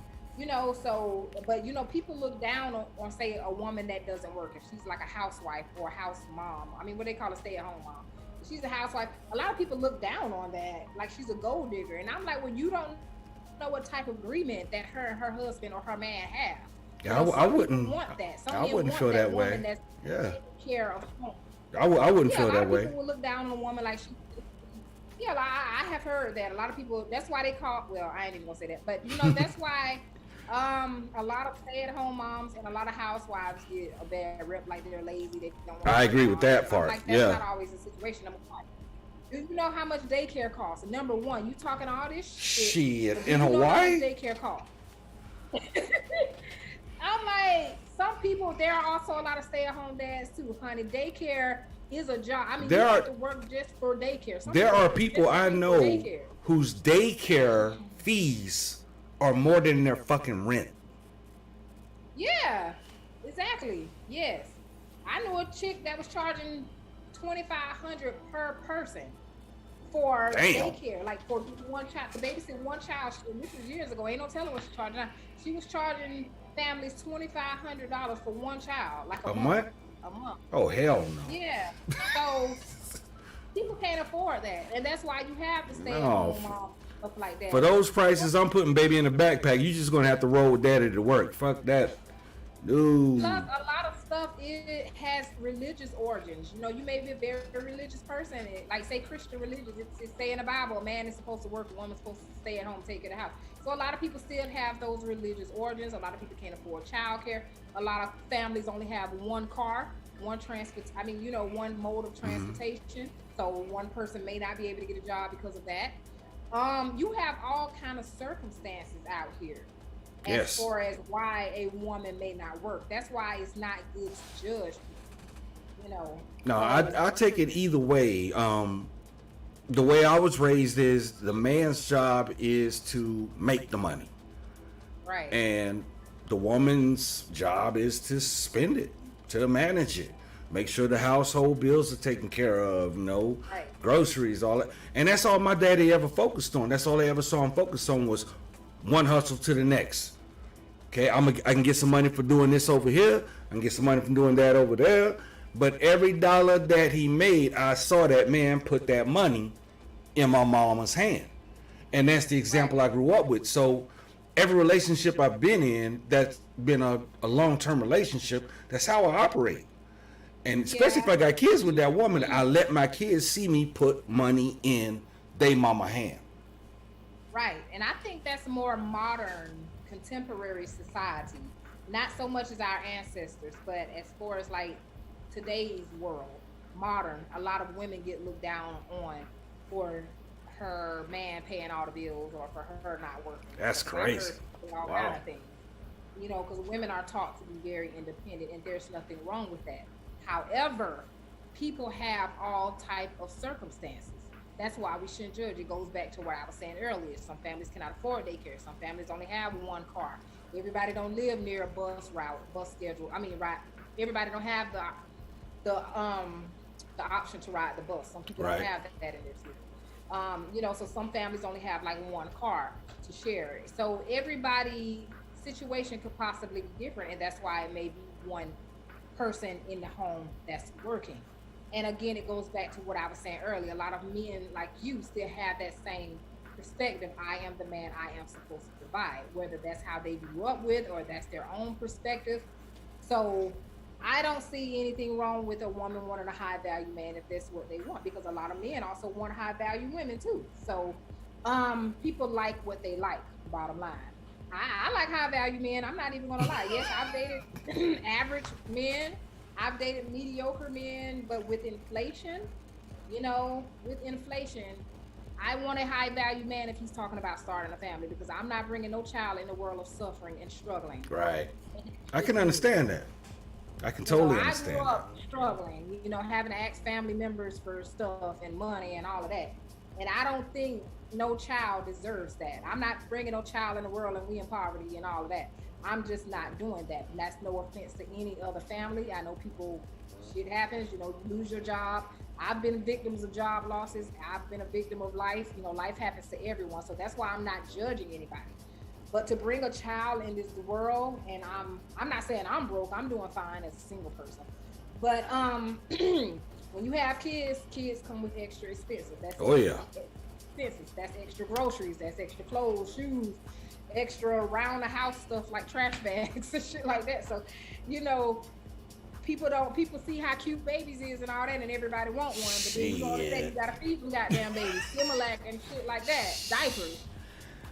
but people look down on say a woman that doesn't work. If she's like a housewife or a house mom. I mean, what they call a stay-at-home mom. If she's a housewife. A lot of people look down on that, like she's a gold digger. And I'm like, well, you don't know what type of agreement that her and her husband or her man have. Yeah, I wouldn't want that. I wouldn't feel that way. That's yeah. taking care of home. I wouldn't feel that way. People will look down on a woman like she. Yeah, like I have heard that a lot of people. That's why they call. Well, I ain't even gonna say that, but that's why a lot of stay-at-home moms and a lot of housewives get a bad rep, like they're lazy. They don't. I agree with that part. Like, that's not always the situation. Do you know how much daycare costs? Number one, you talking all this shit in Hawaii? Daycare costs. I'm like, some people. There are also a lot of stay-at-home dads too, honey. Daycare is a job. I mean, you have to work just for daycare. There are people I know whose daycare fees are more than their fucking rent. Yeah, exactly. Yes, I knew a chick that was charging $2,500 per person for daycare, like for one child, to babysit one child. This was years ago. Ain't no telling what she charging now. She was charging families $2,500 for one child, like a month. A month. Oh hell no. Yeah. So people can't afford that, and that's why you have to stay at home mom, stuff like that. For those prices, I'm putting baby in a backpack. You just gonna have to roll with daddy to work. Fuck that, dude. Plus, a lot of stuff it has religious origins. You may be a very religious person, like say Christian religion. It's say in the Bible, a man is supposed to work, a woman's supposed to stay at home, take care of the house. So a lot of people still have those religious origins. A lot of people can't afford childcare. A lot of families only have one car, one mode of transportation. So one person may not be able to get a job because of that. You have all kind of circumstances out here as far as why a woman may not work. That's why it's not good to judge people, No, I take it either way. The way I was raised is the man's job is to make the money. Right. And the woman's job is to spend it, to manage it. Make sure the household bills are taken care of, groceries, all that. And that's all my daddy ever focused on. That's all I ever saw him focus on was one hustle to the next. Okay, I can get some money for doing this over here. I can get some money from doing that over there. But every dollar that he made, I saw that man put that money in my mama's hand. And that's the example I grew up with. So every relationship I've been in that's been a long-term relationship, that's how I operate. And especially if I got kids with that woman, I let my kids see me put money in they mama hand. Right. And I think that's more modern, contemporary society. Not so much as our ancestors, but as far as like today's world, modern, a lot of women get looked down on for her man paying all the bills or for her not working. That's crazy. All kind of things. Because women are taught to be very independent, and there's nothing wrong with that. However, people have all type of circumstances. That's why we shouldn't judge. It goes back to what I was saying earlier. Some families cannot afford daycare. Some families only have one car. Everybody don't live near a bus schedule. Everybody don't have the option to ride the bus. Some people don't have that in their city. So some families only have like one car to share it. So everybody's situation could possibly be different, and that's why it may be one person in the home that's working. And again, it goes back to what I was saying earlier. A lot of men like you still have that same perspective. I am the man, I am supposed to provide, whether that's how they grew up with or that's their own perspective. So I don't see anything wrong with a woman wanting a high value man if that's what they want, because a lot of men also want high value women too. So people like what they like, bottom line. I like high value men. I'm not even gonna lie. Yes, I've dated average men. I've dated mediocre men, but with inflation, I want a high value man if he's talking about starting a family, because I'm not bringing no child in the world of suffering and struggling. Right. I can understand that. I can totally understand I grew that. up struggling, having to ask family members for stuff and money and all of that. And I don't think no child deserves that. I'm not bringing no child in the world and we in poverty and all of that. I'm just not doing that. And that's no offense to any other family. I know people, shit happens, you lose your job. I've been victims of job losses. I've been a victim of life. Life happens to everyone. So that's why I'm not judging anybody. But to bring a child in this world, and I'm not saying I'm broke, I'm doing fine as a single person. But when you have kids come with extra expenses. Expenses. That's extra groceries, that's extra clothes, shoes, extra around the house stuff like trash bags and shit like that. So, people see how cute babies is and all that, and everybody want one, but then you gonna say you gotta feed them goddamn babies, Similac and shit like that, diapers.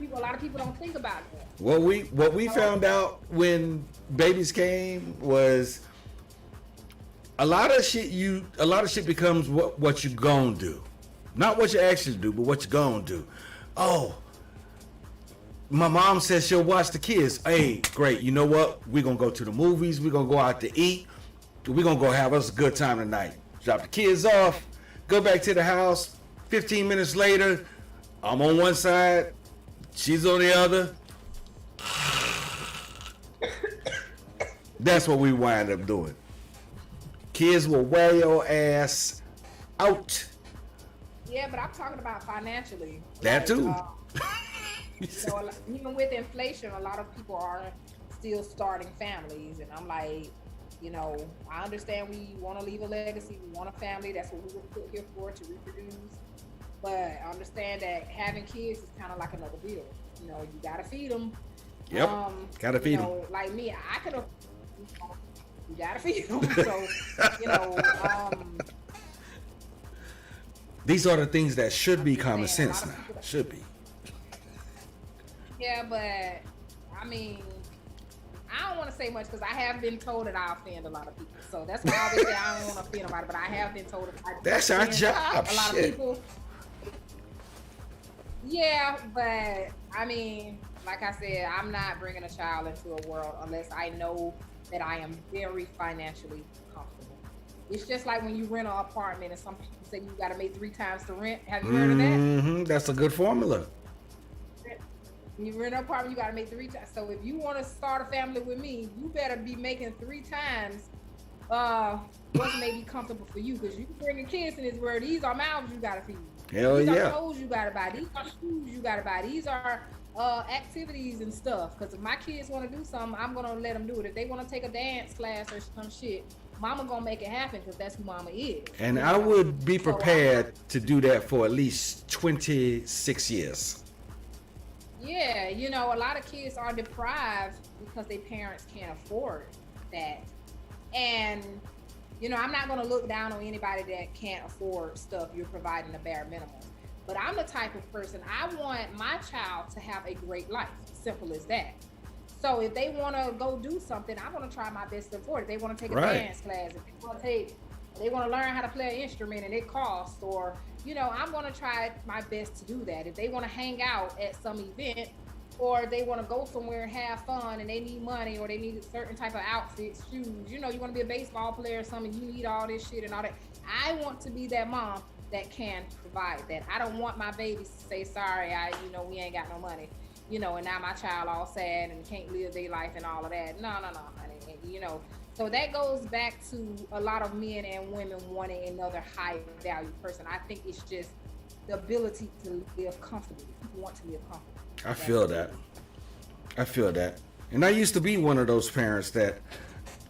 A lot of people don't think about that. What we found out when babies came was a lot of shit becomes what you gonna do. Not what you actually do, but what you gonna do. Oh, my mom says she'll watch the kids. Hey, great. You know what? We're gonna go to the movies, we're gonna go out to eat, we're gonna go have us a good time tonight. Drop the kids off, go back to the house. 15 minutes later, I'm on one side, she's on the other. That's what we wind up doing. Kids will wear your ass out. Yeah, but I'm talking about financially. That too. Even with inflation, a lot of people are still starting families, and I'm like, I understand we want to leave a legacy, we want a family. That's what we were put here for, to reproduce. But I understand that having kids is kind of like another bill. You gotta feed them. Yep. Gotta feed them. Like me, I could have. You gotta feed them. So, these are the things that should be common sense now. Should be. Yeah, but I mean, I don't want to say much because I have been told that I offend a lot of people. So that's why I always say I don't want to offend nobody, but I have been told that I that's our job. A lot of people. Yeah, but I mean, like I said, I'm not bringing a child into a world unless I know that I am very financially comfortable. It's just like when you rent an apartment and some people say you got to make 3 times the rent. Have you heard of that? Mm-hmm. That's a good formula. When you rent an apartment, you got to make 3 times. So if you want to start a family with me, you better be making 3 times what's maybe comfortable for you, because you bringing kids in this world. These are mouths you got to feed. Hell these yeah. Are clothes you got to buy. These are shoes you got to buy. These are activities and stuff. Because if my kids want to do something, I'm going to let them do it. If they want to take a dance class or some shit, mama going to make it happen because that's who mama is. And I would be prepared to do that for at least 26 years. Yeah, a lot of kids are deprived because their parents can't afford that. And, I'm not going to look down on anybody that can't afford stuff. You're providing a bare minimum. But I'm the type of person, I want my child to have a great life. Simple as that. So if they want to go do something, I'm going to try my best to afford it. If they want to take a dance class, if they want to learn how to play an instrument and it costs, or, I'm going to try my best to do that. If they want to hang out at some event, or they want to go somewhere and have fun and they need money, or they need a certain type of outfits, shoes, you want to be a baseball player or something, you need all this shit and all that. I want to be that mom that can provide that. I don't want my babies to say, sorry, we ain't got no money, and now my child all sad and can't live their life and all of that. No, honey, So that goes back to a lot of men and women wanting another high value person. I think it's just the ability to live comfortably. People want to live comfortably. I feel that. And I used to be one of those parents that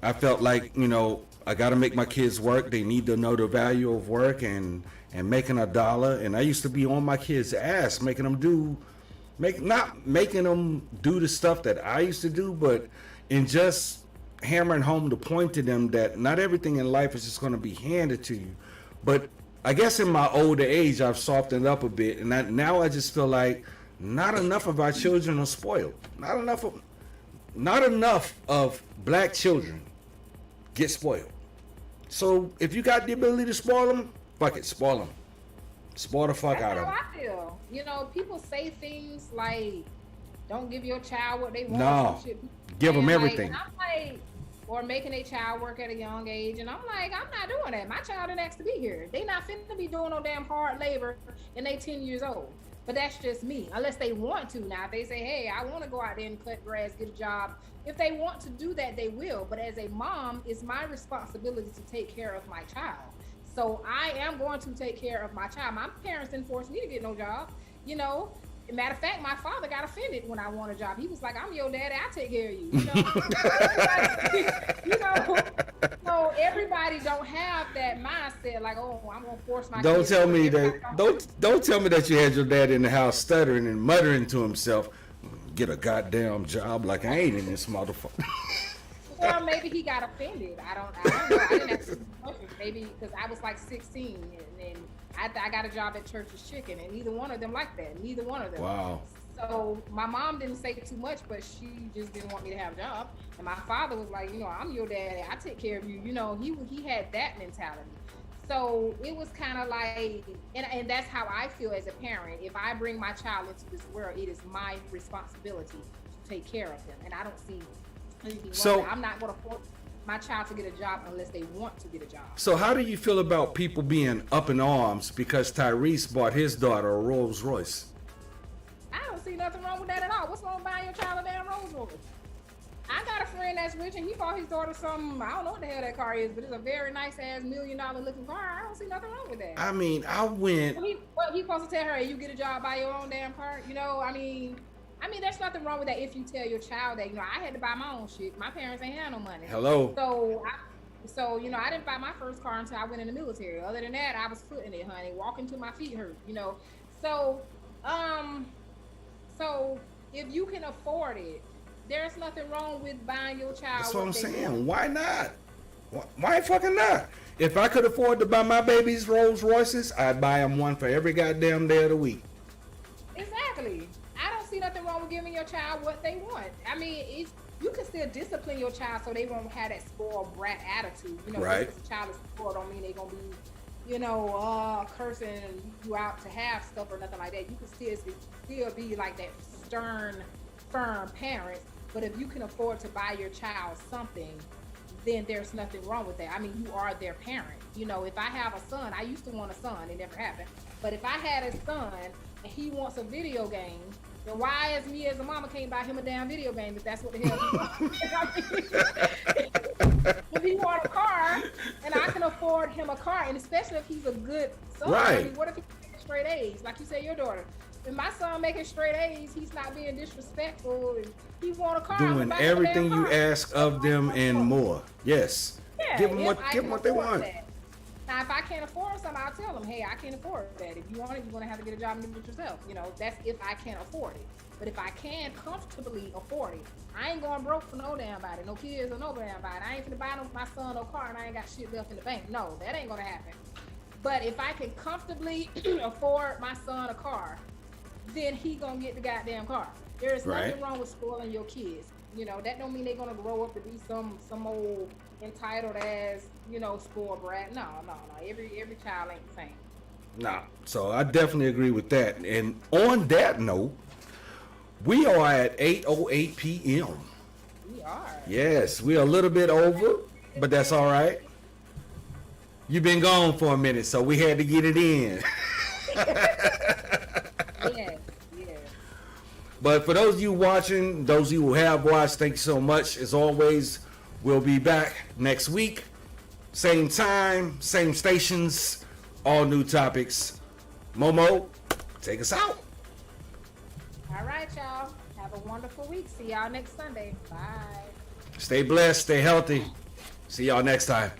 I felt like, I got to make my kids work. They need to know the value of work and making a dollar. And I used to be on my kids' ass, making them do the stuff that I used to do, but in just hammering home the point to them that not everything in life is just going to be handed to you. But I guess in my older age, I've softened up a bit. And now I just feel like not enough of our children are spoiled. Not enough of black children get spoiled. So if you got the ability to spoil them, fuck it, spoil them. Spoil the fuck That's out how of them. I feel. You know, people say things like, "Don't give your child what they want." No, Some shit. give them And everything. and I'm like, or making a child work at a young age, and I'm like, I'm not doing that. My child didn't ask to be here. They not finna be doing no damn hard labor, and they 10 years old. But that's just me. Unless they want to. Now, if they say, "Hey, I want to go out there and cut grass, get a job," if they want to do that, they will. But as a mom, it's my responsibility to take care of my child. So I am going to take care of my child. My parents didn't force me to get no job. You know, matter of fact, my father got offended when I want a job. He was like, "I'm your daddy. I take care of you." You know, you know. So everybody don't have that mindset. Like, "Oh, I'm gonna force my." Don't kids tell to me do it." that. Don't tell me that you had your dad in the house stuttering and muttering to himself, "Get a goddamn job like I ain't in this motherfucker." Or maybe he got offended. I don't know. I didn't ask him questions. Maybe because I was like 16, and then I got a job at Church's Chicken, and neither one of them liked that. Neither one of them. Wow. So my mom didn't say too much, but she just didn't want me to have a job. And my father was like, "You know, I'm your daddy. I take care of you." You know, he had that mentality. So it was kind of like, and that's how I feel as a parent. If I bring my child into this world, it is my responsibility to take care of them, and I don't see anything wrong So- with that. I'm not going to force my child to get a job unless they want to get a job. So how do you feel about people being up in arms because Tyrese bought his daughter a Rolls Royce? I don't see nothing wrong with that at all. What's wrong with buying your child a damn Rolls Royce? I got a friend that's rich, and he bought his daughter some, I don't know what the hell that car is, but it's a very nice ass $1 million looking car. I don't see nothing wrong with that. I mean, I went. He supposed to tell her, "Hey, you get a job, buy your own damn car." You know, I mean, there's nothing wrong with that if you tell your child that. You know, I had to buy my own shit. My parents ain't had no money. Hello. So you know, I didn't buy my first car until I went in the military. Other than that, I was footing it, honey. Walking till my feet hurt. You know, so so if you can afford it, there's nothing wrong with buying your child. That's what I'm they saying. want. Why not? Why fucking not? If I could afford to buy my babies Rolls Royces, I'd buy them one for every goddamn day of the week. Exactly. I don't see nothing wrong with giving your child what they want. I mean, you can still discipline your child so they won't have that spoiled brat attitude. You know, Right. just because a child is spoiled don't mean they're gonna be, you know, cursing you out to have stuff or nothing like that. You can still be like that stern, firm parent. But if you can afford to buy your child something, then there's nothing wrong with that. I mean, you are their parent. You know, if I have a son, I used to want a son, it never happened. But if I had a son and he wants a video game, then why, as me as a mama, can't buy him a damn video game if that's what the hell he wants? If he wants a car and I can afford him a car, and especially if he's a good son, I Right. mean, what if he's making straight A's, like you said, your daughter? If my son making straight A's, he's not being disrespectful, and he want a car, I'm Doing gonna buy him a damn everything you car. ask of them and more. Yes. Yeah, Give them if what I give can them what they afford want. that. Now, if I can't afford something, I'll tell them, "Hey, I can't afford that. If you want it, you're gonna have to get a job and do it yourself." You know, that's if I can't afford it. But if I can comfortably afford it, I ain't going broke for no damn body, no kids or no damn body. I ain't gonna buy my son no car and I ain't got shit left in the bank. No, that ain't gonna happen. But if I can comfortably afford my son a car, then he gonna get the goddamn car. There is Right. nothing wrong with spoiling your kids. You know, that don't mean they're gonna grow up to be some old entitled ass, you know, spoiled brat. No. Every child ain't the same. Nah. So I definitely agree with that. And on that note, we are at 8:08 p.m. We are. Yes, we're a little bit over, but that's all right. You've been gone for a minute, so we had to get it in. Yes. But for those of you watching, those of you who have watched, thank you so much. As always, we'll be back next week. Same time, same stations, all new topics. MoeMoe, take us out. All right, y'all. Have a wonderful week. See y'all next Sunday. Bye. Stay blessed, stay healthy. See y'all next time.